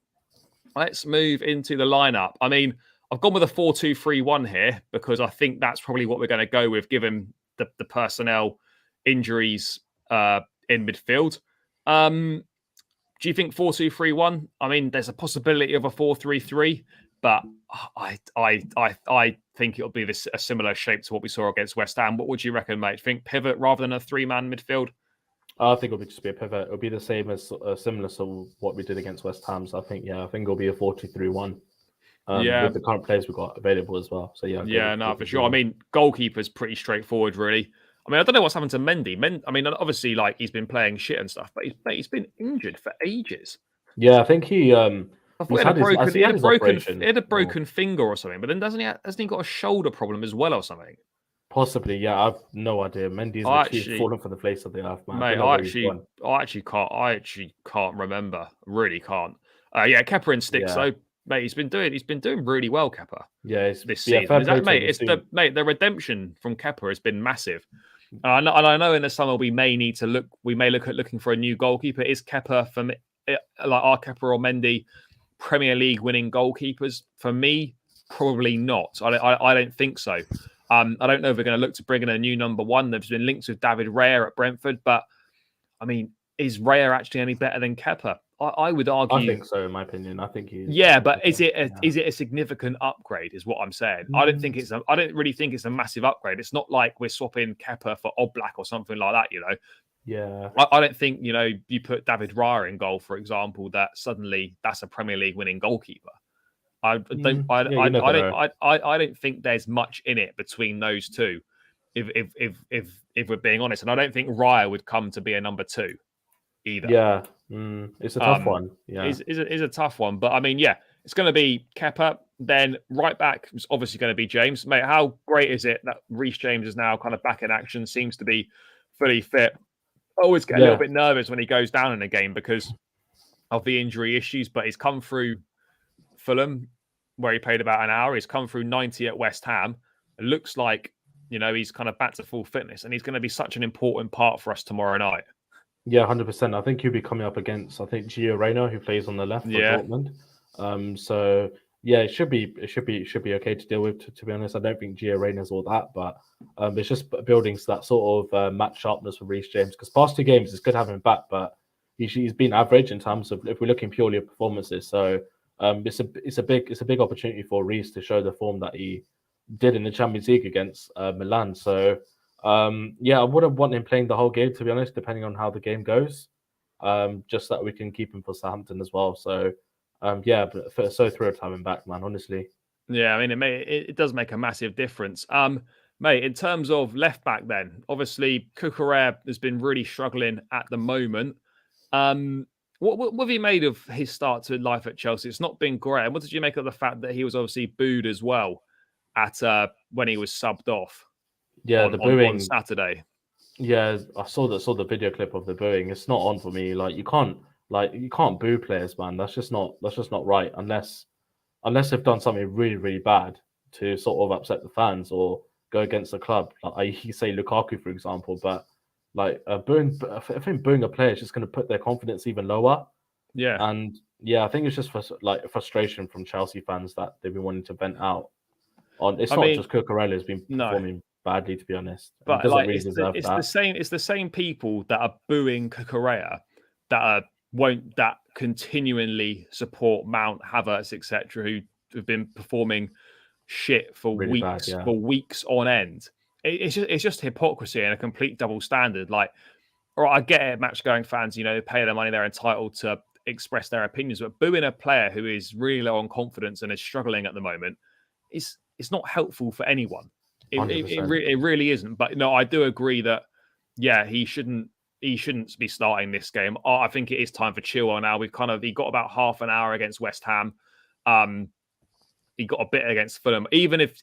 Speaker 1: let's move into the lineup. I mean, I've gone with a 4-2-3-1 here because I think that's probably what we're going to go with, given the personnel injuries in midfield. Do you think 4-2-3-1? I mean, there's a possibility of a 4-3-3, but I think it'll be a similar shape to what we saw against West Ham. What would you reckon, mate? Think pivot rather than a 3-man midfield?
Speaker 2: I think it'll just be a pivot. It'll be the same as similar to what we did against West Ham. So I think it'll be a 4-2-3-1. With the current players we've got available as well. So
Speaker 1: for sure. I mean, goalkeeper's pretty straightforward, really. I mean, I don't know what's happened to Mendy. I mean, obviously, like he's been playing shit and stuff, but he's been injured for ages.
Speaker 2: Yeah, I think he
Speaker 1: had a broken finger or something, but then hasn't he got a shoulder problem as well or something?
Speaker 2: Possibly, yeah. I've no idea. Mendy's actually fallen from the face of the earth, man.
Speaker 1: Mate, I actually can't remember. Really can't. Yeah, Kepa and sticks though. Mate, he's been doing really well, Kepa.
Speaker 2: Yeah,
Speaker 1: this season. The redemption from Kepa has been massive. And I know in the summer we may look at looking for a new goalkeeper. Is Kepa for me, like our Kepa or Mendy, Premier League winning goalkeepers? For me, probably not. I don't think so. I don't know if we're going to look to bring in a new number one. There's been links with David Raya at Brentford, but I mean, is Raya actually any better than Kepa? I would argue.
Speaker 2: I think so, in my opinion. I think he is.
Speaker 1: Yeah, but is it a significant upgrade? Is what I'm saying. I don't really think it's a massive upgrade. It's not like we're swapping Kepa for Oblak or something like that. You know.
Speaker 2: Yeah.
Speaker 1: I don't think you put David Raya in goal, for example, that suddenly that's a Premier League winning goalkeeper. I don't think there's much in it between those two, if we're being honest. And I don't think Raya would come to be a number two either.
Speaker 2: Yeah, it's a tough one. Yeah,
Speaker 1: is a tough one. But I mean, yeah, it's going to be Kepa. Then right back is obviously going to be James. Mate, how great is it that Reece James is now kind of back in action, seems to be fully fit. I always get a little bit nervous when he goes down in a game because of the injury issues, but he's come through Fulham, where he played about an hour. He's come through 90 at West Ham. It looks like, he's kind of back to full fitness, and he's going to be such an important part for us tomorrow night.
Speaker 2: Yeah, 100%. I think he'll be coming up against, Gio Reyna, who plays on the left for Dortmund. So yeah, it should be okay to deal with. To be honest, I don't think Gio Reyna's all that, but it's just building that sort of match sharpness for Reece James. Because past two games, it's good having him back, but he's been average in terms of if we're looking purely at performances. So it's a big opportunity for Reece to show the form that he did in the Champions League against Milan. So I wouldn't want him playing the whole game, to be honest, depending on how the game goes. Just that we can keep him for Southampton as well. So but so thrilled to have him back, man. Honestly.
Speaker 1: Yeah, I mean, it does make a massive difference. Mate, in terms of left back, then obviously Cucurella has been really struggling at the moment. What have you made of his start to life at Chelsea? It's not been great. What did you make of the fact that he was obviously booed as well at when he was subbed off?
Speaker 2: Yeah, the booing
Speaker 1: on Saturday.
Speaker 2: Yeah, I saw the video clip of the booing. It's not on for me. You can't boo players, man. That's just not right unless they've done something really, really bad to sort of upset the fans or go against the club. Like you say Lukaku, for example, but I think booing a player is just going to put their confidence even lower.
Speaker 1: Yeah.
Speaker 2: And yeah, I think it's just frustration from Chelsea fans that they've been wanting to vent out on. It's not just Cucurella has been performing badly, to be honest.
Speaker 1: But it's the same people that are booing Cucurella that continually support Mount, Havertz, etc., who have been performing shit for
Speaker 2: really
Speaker 1: weeks
Speaker 2: bad,
Speaker 1: for weeks on end. it's just hypocrisy and a complete double standard. Like, all right, I get it, match going fans, you know, they pay their money, they're entitled to express their opinions, but booing a player who is really low on confidence and is struggling at the moment is it's not helpful for anyone. It really isn't. But no, I do agree that he shouldn't be starting this game. I think it is time for Chilwell now. He got about half an hour against West Ham. He got a bit against Fulham. Even if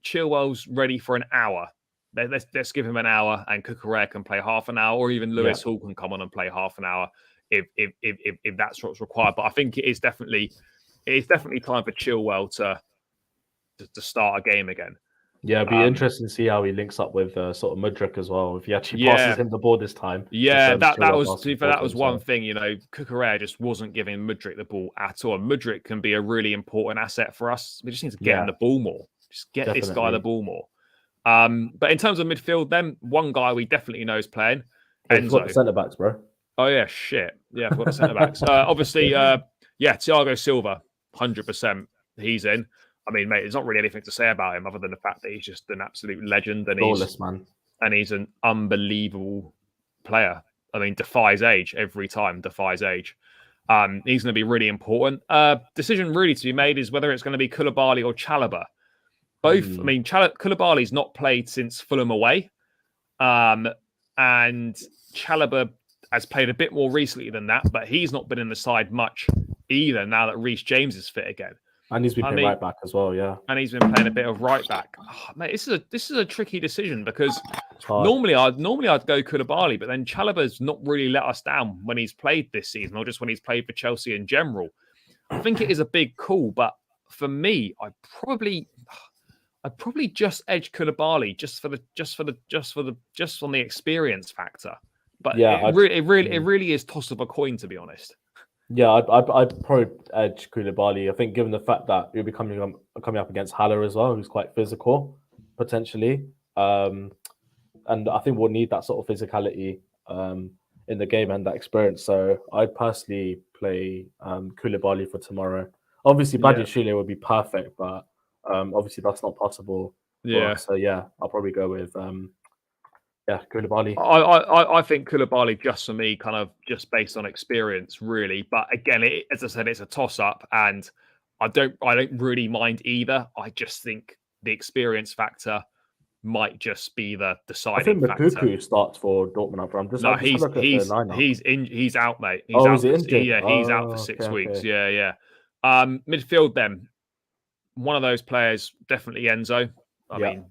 Speaker 1: Chilwell's ready for an hour, let's give him an hour, and Cucurella can play half an hour, or even Lewis Hall can come on and play half an hour if that's what's required. But I think it is definitely time for Chilwell to start a game again.
Speaker 2: Yeah, it'd be interesting to see how he links up with sort of Mudryk as well. If he actually passes him the ball this time.
Speaker 1: Yeah, that was one thing. You know, Cucurella just wasn't giving Mudryk the ball at all. And Mudryk can be a really important asset for us. We just need to get him the ball more. Just get this guy the ball more. But in terms of midfield, then one guy we definitely know is playing. Enzo.
Speaker 2: The centre backs, bro.
Speaker 1: Oh yeah, shit. Yeah, I forgot the centre backs. Obviously, Thiago Silva, 100%. He's in. I mean, mate, there's not really anything to say about him other than the fact that he's just an absolute legend and he's an unbelievable player. I mean, defies age every time. Defies age. He's going to be really important. Decision really to be made is whether it's going to be Koulibaly or Chalobah. Both. I mean, Koulibaly's not played since Fulham away, and Chalobah has played a bit more recently than that, but he's not been in the side much either. Now that Reece James is fit again.
Speaker 2: And he's been playing right back as well, yeah.
Speaker 1: And he's been playing a bit of right back. Oh, mate, this is a tricky decision because normally I'd go Koulibaly, but then Chalobah's not really let us down when he's played this season, or just when he's played for Chelsea in general. I think it is a big call, but for me, I'd probably just edge Koulibaly just on the experience factor. But it really is toss of a coin, to be honest.
Speaker 2: Yeah, I'd probably edge Koulibaly. I think given the fact that he'll be coming up against Haller as well, who's quite physical, potentially. And I think we'll need that sort of physicality in the game and that experience. So I'd personally play Koulibaly for tomorrow. Obviously, Badiashile would be perfect, but obviously that's not possible.
Speaker 1: Yeah.
Speaker 2: So I'll probably go with Koulibaly.
Speaker 1: I think Koulibaly just for me, kind of just based on experience, really. But again, as I said, it's a toss up, and I don't really mind either. I just think the experience factor might just be the deciding factor. I think Mukoko
Speaker 2: starts for Dortmund.
Speaker 1: He's out, mate.
Speaker 2: He's injured.
Speaker 1: He's out for 6 weeks. Yeah. Midfield then. One of those players, definitely Enzo. I mean,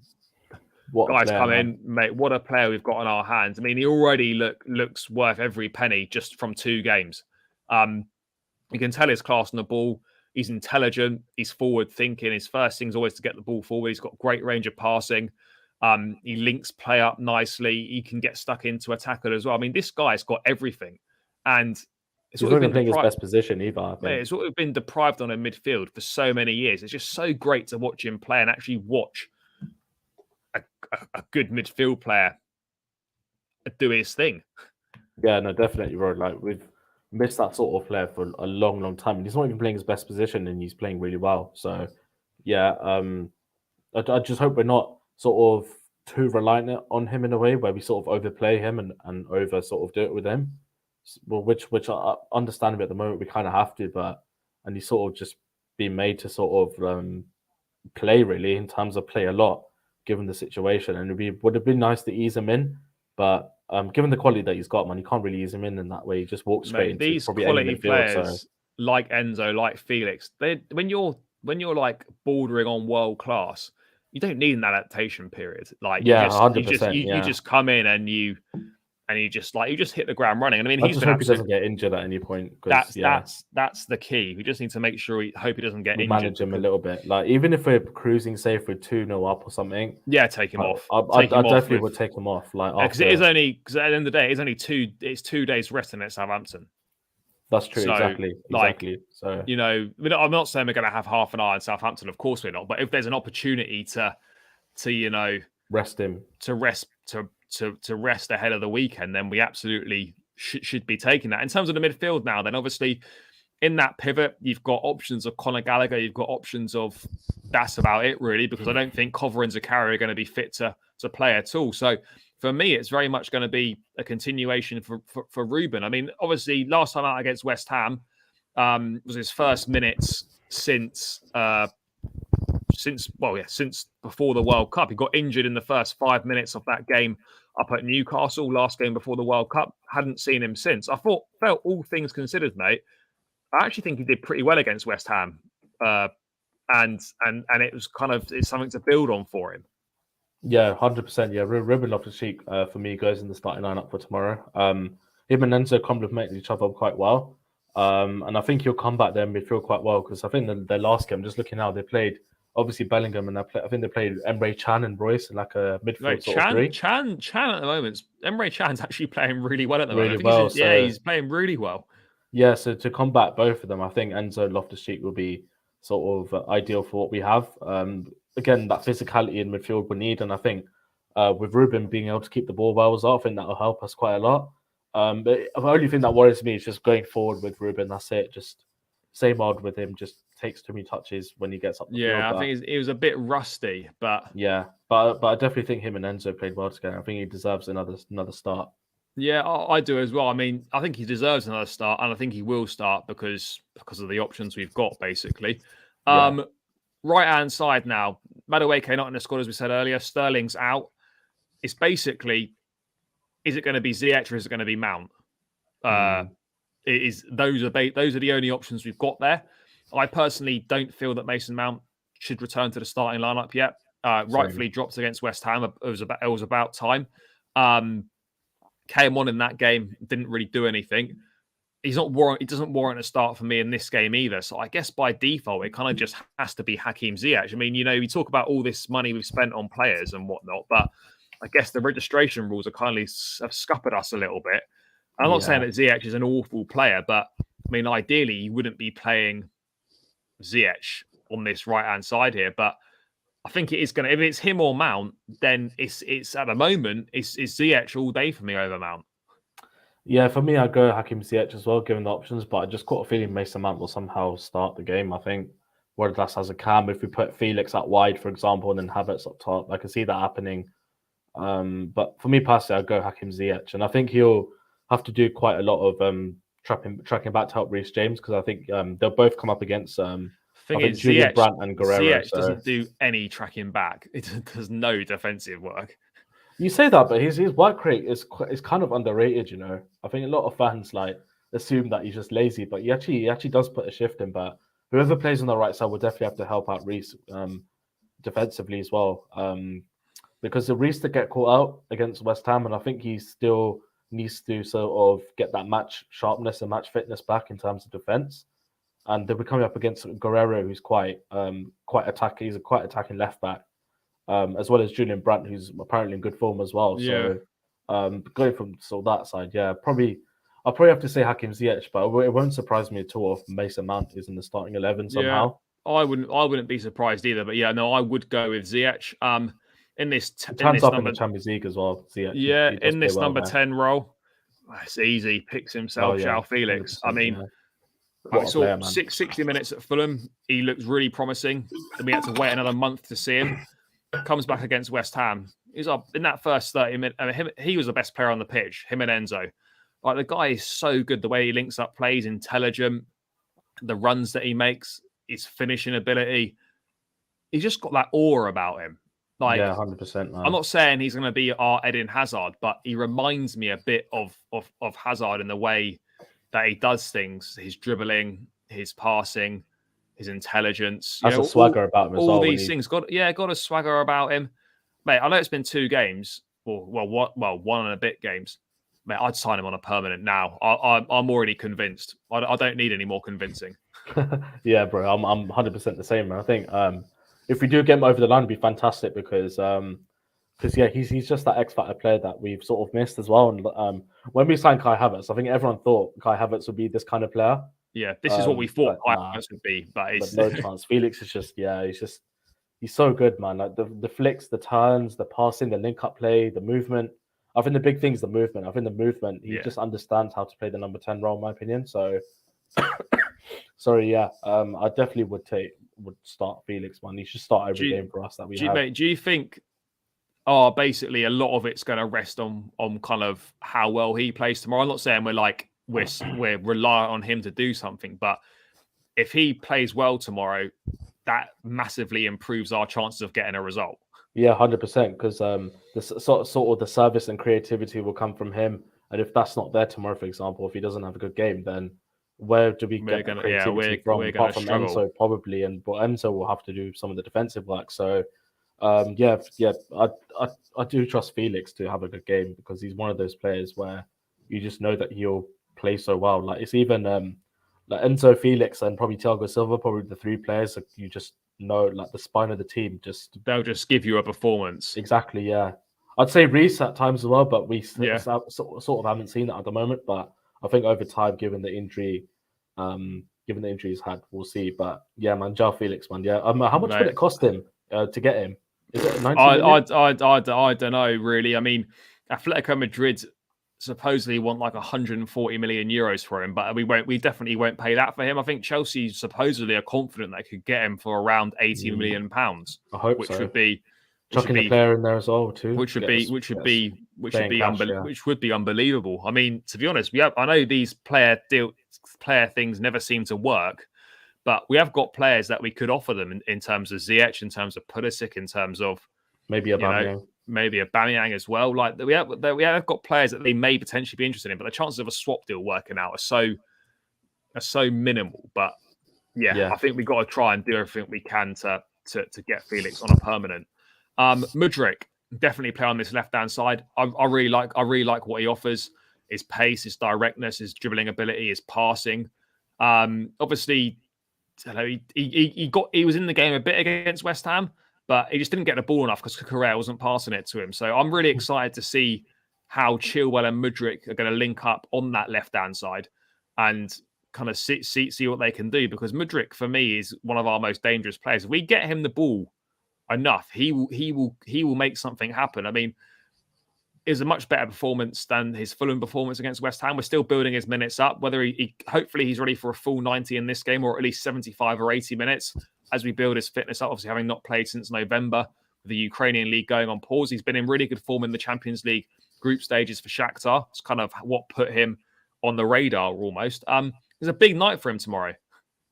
Speaker 1: guys come in, mate. What a player we've got on our hands. I mean, he already looks worth every penny just from 2 games. You can tell his class on the ball. He's intelligent. He's forward thinking. His first thing is always to get the ball forward. He's got great range of passing. He links play up nicely. He can get stuck into a tackle as well. I mean, this guy's got everything, and
Speaker 2: he's not even playing his best position either.
Speaker 1: It's what we've been deprived on in midfield for so many years. It's just so great to watch him play and actually watch a good midfield player do his thing.
Speaker 2: Yeah, no, definitely, bro. Like, we've missed that sort of player for a long, long time. And he's not even playing his best position, and he's playing really well. So, I just hope we're not sort of too reliant on him in a way where we sort of overplay him and over sort of do it with him. Well, which I understand at the moment we kind of have to, and he's sort of just been made to sort of play really in terms of play a lot given the situation, and would have been nice to ease him in, but given the quality that he's got, man, you can't really ease him in that way. He just walks straight into
Speaker 1: these
Speaker 2: probably
Speaker 1: quality
Speaker 2: any
Speaker 1: players like Enzo, like Felix. When you're like bordering on world class, you don't need an adaptation period. Like,
Speaker 2: 100%.
Speaker 1: You just come in and you just hit the ground running. And I mean,
Speaker 2: I just hope he doesn't get injured at any point.
Speaker 1: That's the key. We just need to make sure hope he doesn't get injured.
Speaker 2: Manage him a little bit. Like, even if we're cruising safe with 2-0 up or something.
Speaker 1: Yeah, take him off.
Speaker 2: I definitely would take him off. Like,
Speaker 1: because at the end of the day, it's 2 days resting at Southampton.
Speaker 2: That's true.
Speaker 1: So,
Speaker 2: exactly. So,
Speaker 1: you know, I'm not saying we're going to have half an hour in Southampton. Of course we're not. But if there's an opportunity to
Speaker 2: rest him,
Speaker 1: to rest ahead of the weekend, then we absolutely should be taking that. In terms of the midfield now, then obviously in that pivot, you've got options of Conor Gallagher, you've got options of that's about it really, because I don't think Cover and Zakaria are going to be fit to to play at all. So for me, it's very much going to be a continuation for Ruben. I mean, obviously, last time out against West Ham was his first minutes since before the World Cup. He got injured in the first 5 minutes of that game up at Newcastle, last game before the World Cup. Hadn't seen him since. Felt all things considered, mate, I actually think he did pretty well against West Ham, and it was it's something to build on for him.
Speaker 2: Yeah, 100%. Yeah, Ruben Loftus-Cheek for me goes in the starting lineup for tomorrow. Him and Enzo complement each other quite well, and I think he'll come back there in midfield quite well because I think their last game, just looking now, they played obviously Bellingham and I think they played Emre Can and Royce in like a midfield sort of three.
Speaker 1: Can at the moment, Emre Can's actually playing really well at the moment. He's playing really well.
Speaker 2: Yeah, so to combat both of them, I think Enzo Loftus-Cheek will be sort of ideal for what we have. Again, that physicality in midfield we need, and I think with Ruben being able to keep the ball well as well, I think that will help us quite a lot. But the only thing that worries me is just going forward with Ruben. That's it. Just same old with him. Just takes too many touches when he gets up the field.
Speaker 1: Yeah, I think he was a bit rusty, but
Speaker 2: but I definitely think him and Enzo played well together. I think he deserves another start.
Speaker 1: Yeah, I do as well. I mean, I think he deserves another start, and I think he will start because of the options we've got, basically.
Speaker 2: Yeah.
Speaker 1: Right-hand side now, Madueke not in the squad, as we said earlier. Sterling's out. It's basically, is it going to be Ziyech or is it going to be Mount? Those are the only options we've got there. I personally don't feel that Mason Mount should return to the starting lineup yet. Rightfully dropped against West Ham. It was about time. Came on in that game, didn't really do anything. He doesn't warrant a start for me in this game either. So I guess by default, it kind of just has to be Hakim Ziyech. I mean, we talk about all this money we've spent on players and whatnot, but I guess the registration rules have scuppered us a little bit. I'm not saying that Ziyech is an awful player, but I mean, ideally, you wouldn't be playing Ziyech on this right-hand side here. But I think it is going to, if it's him or Mount, then it's at the moment, it's Ziyech all day for me over Mount.
Speaker 2: Yeah, for me, I'd go Hakim Ziyech as well, given the options, but I just got a feeling Mason Mount will somehow start the game, I think. Whether that's as a cam, if we put Felix out wide, for example, and then Havertz up top, I can see that happening. But for me personally, I'd go Hakim Ziyech, and I think he'll have to do quite a lot of tracking back to help Reece James, because I think they'll both come up against Julian Brandt and Guerrero.
Speaker 1: Ziyech doesn't do any tracking back. It does no defensive work.
Speaker 2: You say that, but his work rate is kind of underrated. I think a lot of fans assume that he's just lazy, but he actually does put a shift in. But whoever plays on the right side will definitely have to help out Reece defensively as well, because the Reece to get caught out against West Ham, and I think he still needs to sort of get that match sharpness and match fitness back in terms of defense. And they'll be coming up against Guerrero, who's quite attacking. He's a quite attacking left back. As well as Julian Brandt, who's apparently in good form as well.
Speaker 1: Yeah.
Speaker 2: So going from that side, I'll probably have to say Hakim Ziyech, but it won't surprise me at all if Mason Mount is in the starting 11 somehow.
Speaker 1: Yeah, I wouldn't be surprised either. But I would go with Ziyech. In this
Speaker 2: in the Champions League as well. Ziyech,
Speaker 1: he in this number 10 role, it's easy. Picks himself, Felix. I mean. I saw 60 minutes at Fulham. He looks really promising. And we had to wait another month to see him. Comes back against West Ham. He's up in that first 30 minutes. I mean, he was the best player on the pitch, him and Enzo. Like, the guy is so good. The way he links up plays, intelligent. The runs that he makes, his finishing ability. He's just got that aura about him.
Speaker 2: 100%. Man.
Speaker 1: I'm not saying he's going to be our Eden Hazard, but he reminds me a bit of Hazard in the way that he does things, his dribbling, his passing, his intelligence.
Speaker 2: Has a swagger about him as well.
Speaker 1: All these things. Got a swagger about him. Mate, I know it's been 2 games, one and a bit games. Mate, I'd sign him on a permanent now. I'm already convinced. I don't need any more convincing.
Speaker 2: Yeah, bro, I'm 100% the same, man. I think if we do get him over the line, it'd be fantastic because he's just that X factor player that we've sort of missed as well. And when we signed Kai Havertz, I think everyone thought Kai Havertz would be this kind of player.
Speaker 1: Yeah, this is what we thought Kai Havertz would be, but
Speaker 2: no chance. Felix is he's so good, man. Like the flicks, the turns, the passing, the link up play, the movement. I think the big thing is the movement. I think the movement, he just understands how to play the number 10 role, in my opinion. So, I definitely would start Felix, man. He should start every game for us that we have.
Speaker 1: Mate, do you think basically a lot of it's going to rest on kind of how well he plays tomorrow. I'm not saying we're reliant on him to do something, but if he plays well tomorrow, that massively improves our chances of getting a result.
Speaker 2: Yeah, 100%. Because the sort of the service and creativity will come from him, and if that's not there tomorrow, for example, if he doesn't have a good game, then where do we get the creativity from?
Speaker 1: We're
Speaker 2: Apart from
Speaker 1: struggle.
Speaker 2: Enzo, probably, but Enzo will have to do some of the defensive work. So, I do trust Felix to have a good game because he's one of those players where you just know that he'll play so well. Like it's even like Enzo, Felix, and probably Thiago Silva, probably the three players that you just know, like the spine of the team.
Speaker 1: They'll just give you a performance.
Speaker 2: Exactly, yeah. I'd say Reece at times as well, but we sort of haven't seen that at the moment. But I think over time, given the injury he's had, we'll see. But yeah, man, João Felix, man, yeah. How much would it cost him to get him? Is it 90 million?
Speaker 1: I don't know really. I mean, Atletico Madrid supposedly want like 140 million euros for him, but we definitely won't pay that for him. I think Chelsea supposedly are confident they could get him for around 80 million pounds.
Speaker 2: I hope
Speaker 1: which
Speaker 2: so.
Speaker 1: would be
Speaker 2: chucking the player in there as well too.
Speaker 1: Which would be unbelievable. I mean, to be honest, I know these player things never seem to work, but we have got players that we could offer them in terms of Ziyech, in terms of Pulisic, in terms of
Speaker 2: maybe Aubameyang.
Speaker 1: Maybe Aubameyang as well. Like we have got players that they may potentially be interested in, but the chances of a swap deal working out are so minimal. But yeah, I think we've got to try and do everything we can to get Felix on a permanent. Mudryk definitely play on this left-hand side. I really like what he offers. His pace, his directness, his dribbling ability, his passing. Obviously, he was in the game a bit against West Ham, but he just didn't get the ball enough because Correa wasn't passing it to him. So I'm really excited to see how Chilwell and Mudryk are going to link up on that left-hand side and kind of see what they can do, because Mudryk, for me, is one of our most dangerous players. If we get him the ball enough, he will make something happen. I mean, it was a much better performance than his Fulham performance against West Ham. We're still building his minutes up. Whether hopefully he's ready for a full 90 in this game, or at least 75 or 80 minutes as we build his fitness up. Obviously, having not played since November, with the Ukrainian league going on pause, he's been in really good form in the Champions League group stages for Shakhtar. It's kind of what put him on the radar almost. It's a big night for him tomorrow.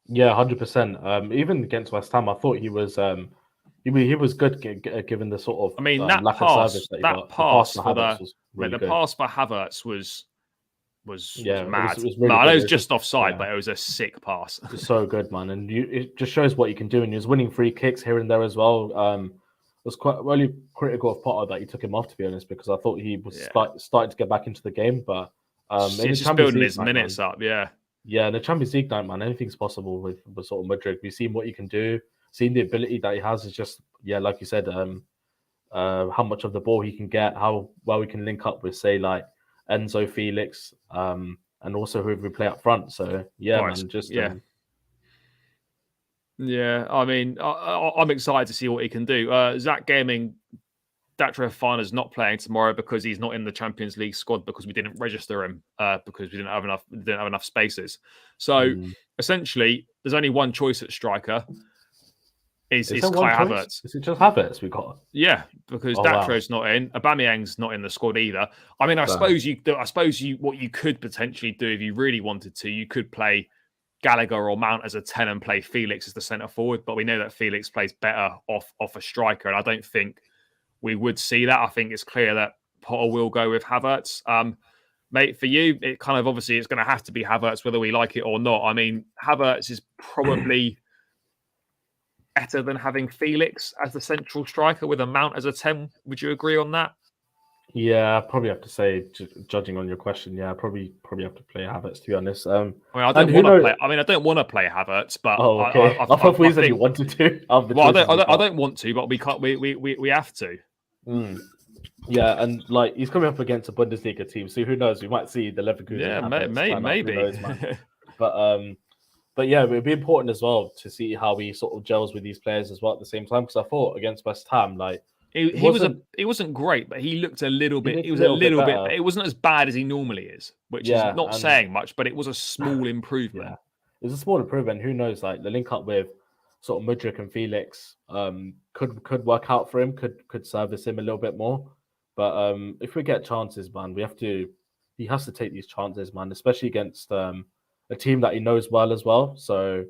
Speaker 2: Yeah, 100%. Even against West Ham, I thought he was good given the sort of lack of service that he got.
Speaker 1: The pass for Havertz was mad.
Speaker 2: It was really
Speaker 1: I know it was just offside, but it was a sick pass.
Speaker 2: It was so good, man, and it just shows what you can do. And he was winning free kicks here and there as well. It was quite really critical of Potter that he took him off, to be honest, because I thought he was starting to get back into the game, but
Speaker 1: he's just building his minutes up.
Speaker 2: Yeah, in the Champions League night, man, anything's possible with sort of Mudryk. We've seen what he can do. Seen the ability that he has. Is just like you said, how much of the ball he can get, how well we can link up with, say, like Enzo, Felix, and also who we play up front. So man, just
Speaker 1: I mean, I'm excited to see what he can do. Zach Gaming, Datro Fana's not playing tomorrow because he's not in the Champions League squad because we didn't register him because we didn't have enough spaces. So essentially, there's only one choice at striker. Is Kai Havertz.
Speaker 2: Is it just Havertz we got?
Speaker 1: Yeah, because Datro's not in. Aubameyang's not in the squad either. I mean, I suppose what you could potentially do if you really wanted to, you could play Gallagher or Mount as a 10 and play Felix as the centre forward. But we know that Felix plays better off a striker, and I don't think we would see that. I think it's clear that Potter will go with Havertz. Mate, for you, it kind of obviously it's going to have to be Havertz whether we like it or not. I mean, Havertz is probably better than having Felix as the central striker with a Mount as a 10. Would you agree on that?
Speaker 2: Yeah, I probably have to say, judging on your question, I probably have to play Havertz, to be honest.
Speaker 1: I don't want to play Havertz, but
Speaker 2: okay. I thought we said you wanted to.
Speaker 1: I don't want to, but we can't. We have to.
Speaker 2: Yeah, and like he's coming up against a Bundesliga team, so who knows? We might see the Leverkusen.
Speaker 1: Yeah, maybe.
Speaker 2: Knows, But yeah, it would be important as well to see how he sort of gels with these players as well at the same time. Because I thought against West Ham, like
Speaker 1: he wasn't great, but he looked a little bit. He was a little bit. It wasn't as bad as he normally is, which is not saying much. But it was a small improvement.
Speaker 2: Yeah, it was a small improvement. Who knows? Like the link up with sort of Mudryk and Felix could work out for him, could service him a little bit more. But if we get chances, man, he has to take these chances, man, especially against a team that he knows well as well. So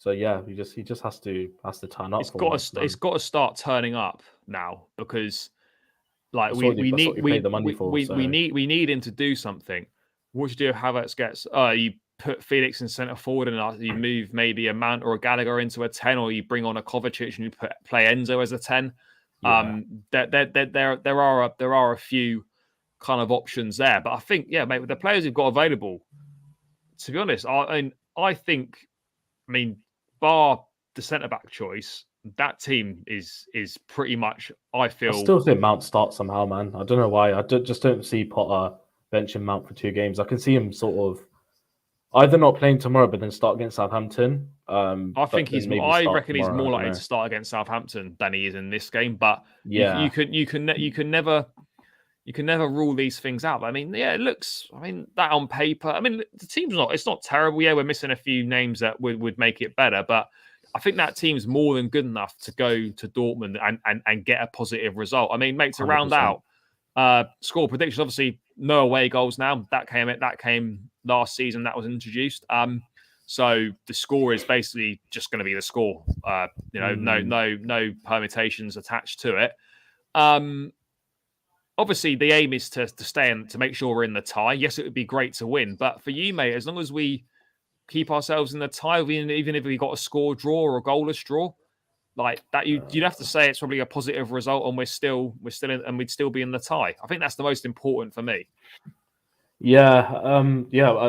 Speaker 2: yeah, he just has to turn up.
Speaker 1: It's got to start turning up now, because like
Speaker 2: that's
Speaker 1: we
Speaker 2: what you pay the money for.
Speaker 1: We need him to do something. What you do if Havertz gets you put Felix in centre forward and you move maybe a Mount or a Gallagher into a 10, or you bring on a Kovacic and you play Enzo as a 10.
Speaker 2: Yeah.
Speaker 1: There are a few kind of options there, but I think mate, with the players who've got available, to be honest, I think bar the centre back choice, that team is pretty much. I
Speaker 2: still think Mount starts somehow, man. I don't know why. Just don't see Potter benching Mount for 2 games. I can see him sort of either not playing tomorrow, but then start against Southampton.
Speaker 1: I think I reckon he's more likely to start against Southampton than he is in this game. But
Speaker 2: yeah,
Speaker 1: you can never rule these things out. But it looks. That on paper. The team's it's not terrible. Yeah, we're missing a few names that would make it better, but I think that team's more than good enough to go to Dortmund and get a positive result. Mate, to 100%. Round out score predictions, obviously no away goals now. That came last season. That was introduced. So the score is basically just going to be the score. No permutations attached to it. Obviously, the aim is to stay and to make sure we're in the tie. Yes, it would be great to win, but for you, mate, as long as we keep ourselves in the tie, even if we got a score draw or a goalless draw, like that, you'd have to say it's probably a positive result, and we're still in, and we'd still be in the tie. I think that's the most important for me.
Speaker 2: Yeah,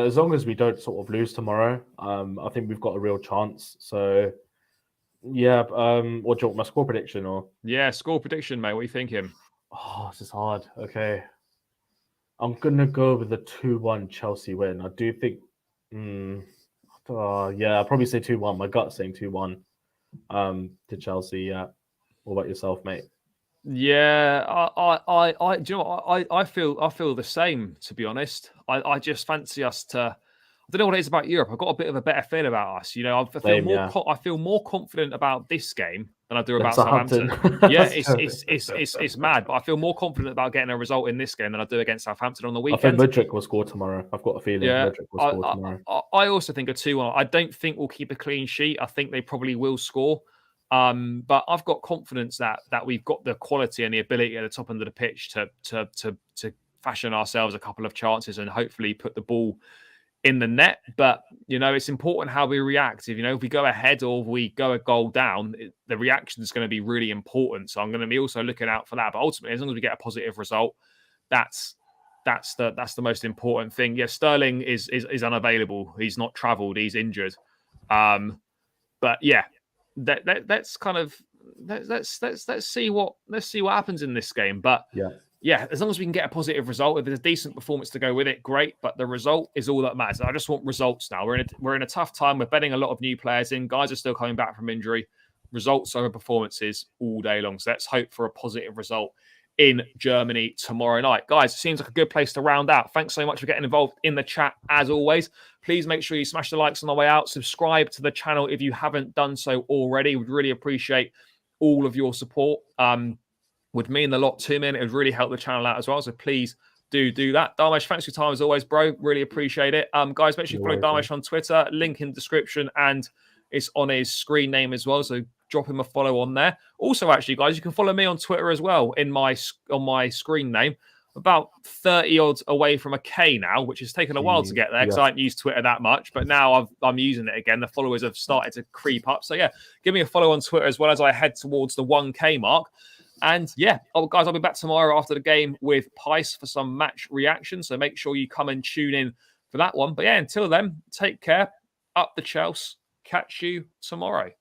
Speaker 2: as long as we don't sort of lose tomorrow, I think we've got a real chance. So, yeah, what do you want, my score prediction or?
Speaker 1: Yeah, score prediction, mate. What are you thinking?
Speaker 2: Oh, this is hard. Okay, I'm gonna go with the 2-1 Chelsea win. I do think. I'll probably say 2-1. My gut's saying 2-1 to Chelsea. Yeah. What about yourself, mate?
Speaker 1: Yeah, I do you know what? I feel the same, to be honest. I just fancy us to. I don't know what it is about Europe. I've got a bit of a better feel about us. I feel more confident about this game than I do about Southampton. Yeah, it's mad, but I feel more confident about getting a result in this game than I do against Southampton on the weekend.
Speaker 2: I think Mudryk will score tomorrow. I've got a feeling Mudryk will score tomorrow.
Speaker 1: I also think a 2-1. I don't think we'll keep a clean sheet. I think they probably will score. But I've got confidence that we've got the quality and the ability at the top end of the pitch to fashion ourselves a couple of chances and hopefully put the ball in the net. But it's important how we react. If we go ahead or we go a goal down, the reaction is going to be really important. So I'm going to be also looking out for that. But ultimately, as long as we get a positive result, that's the most important thing. Yeah, Sterling is unavailable. He's not travelled. He's injured. But yeah. Let's see what happens in this game. But yeah, as long as we can get a positive result, if there's a decent performance to go with it, great. But the result is all that matters. I just want results now. We're in a tough time. We're betting a lot of new players in. Guys are still coming back from injury. Results over performances all day long. So let's hope for a positive result in Germany tomorrow night. Guys, it seems like a good place to round out. Thanks so much for getting involved in the chat as always. Please make sure you smash the likes on the way out. Subscribe to the channel if you haven't done so already. We'd really appreciate all of your support. Would mean a lot to me, and it would really help the channel out as well. So please do that. Dharmesh, thanks for your time as always, bro. Really appreciate it. Guys, make sure you follow Dharmesh on Twitter. Link in the description, and it's on his screen name as well. So drop him a follow on there. Also, actually, guys, you can follow me on Twitter as well on my screen name. About 30 odds away from a K now, which has taken a while to get there because I haven't used Twitter that much. But now I'm using it again. The followers have started to creep up. So yeah, give me a follow on Twitter as well as I head towards the 1K mark. And yeah, guys, I'll be back tomorrow after the game with Pice for some match reaction. So make sure you come and tune in for that one. But yeah, until then, take care. Up the Chelsea. Catch you tomorrow.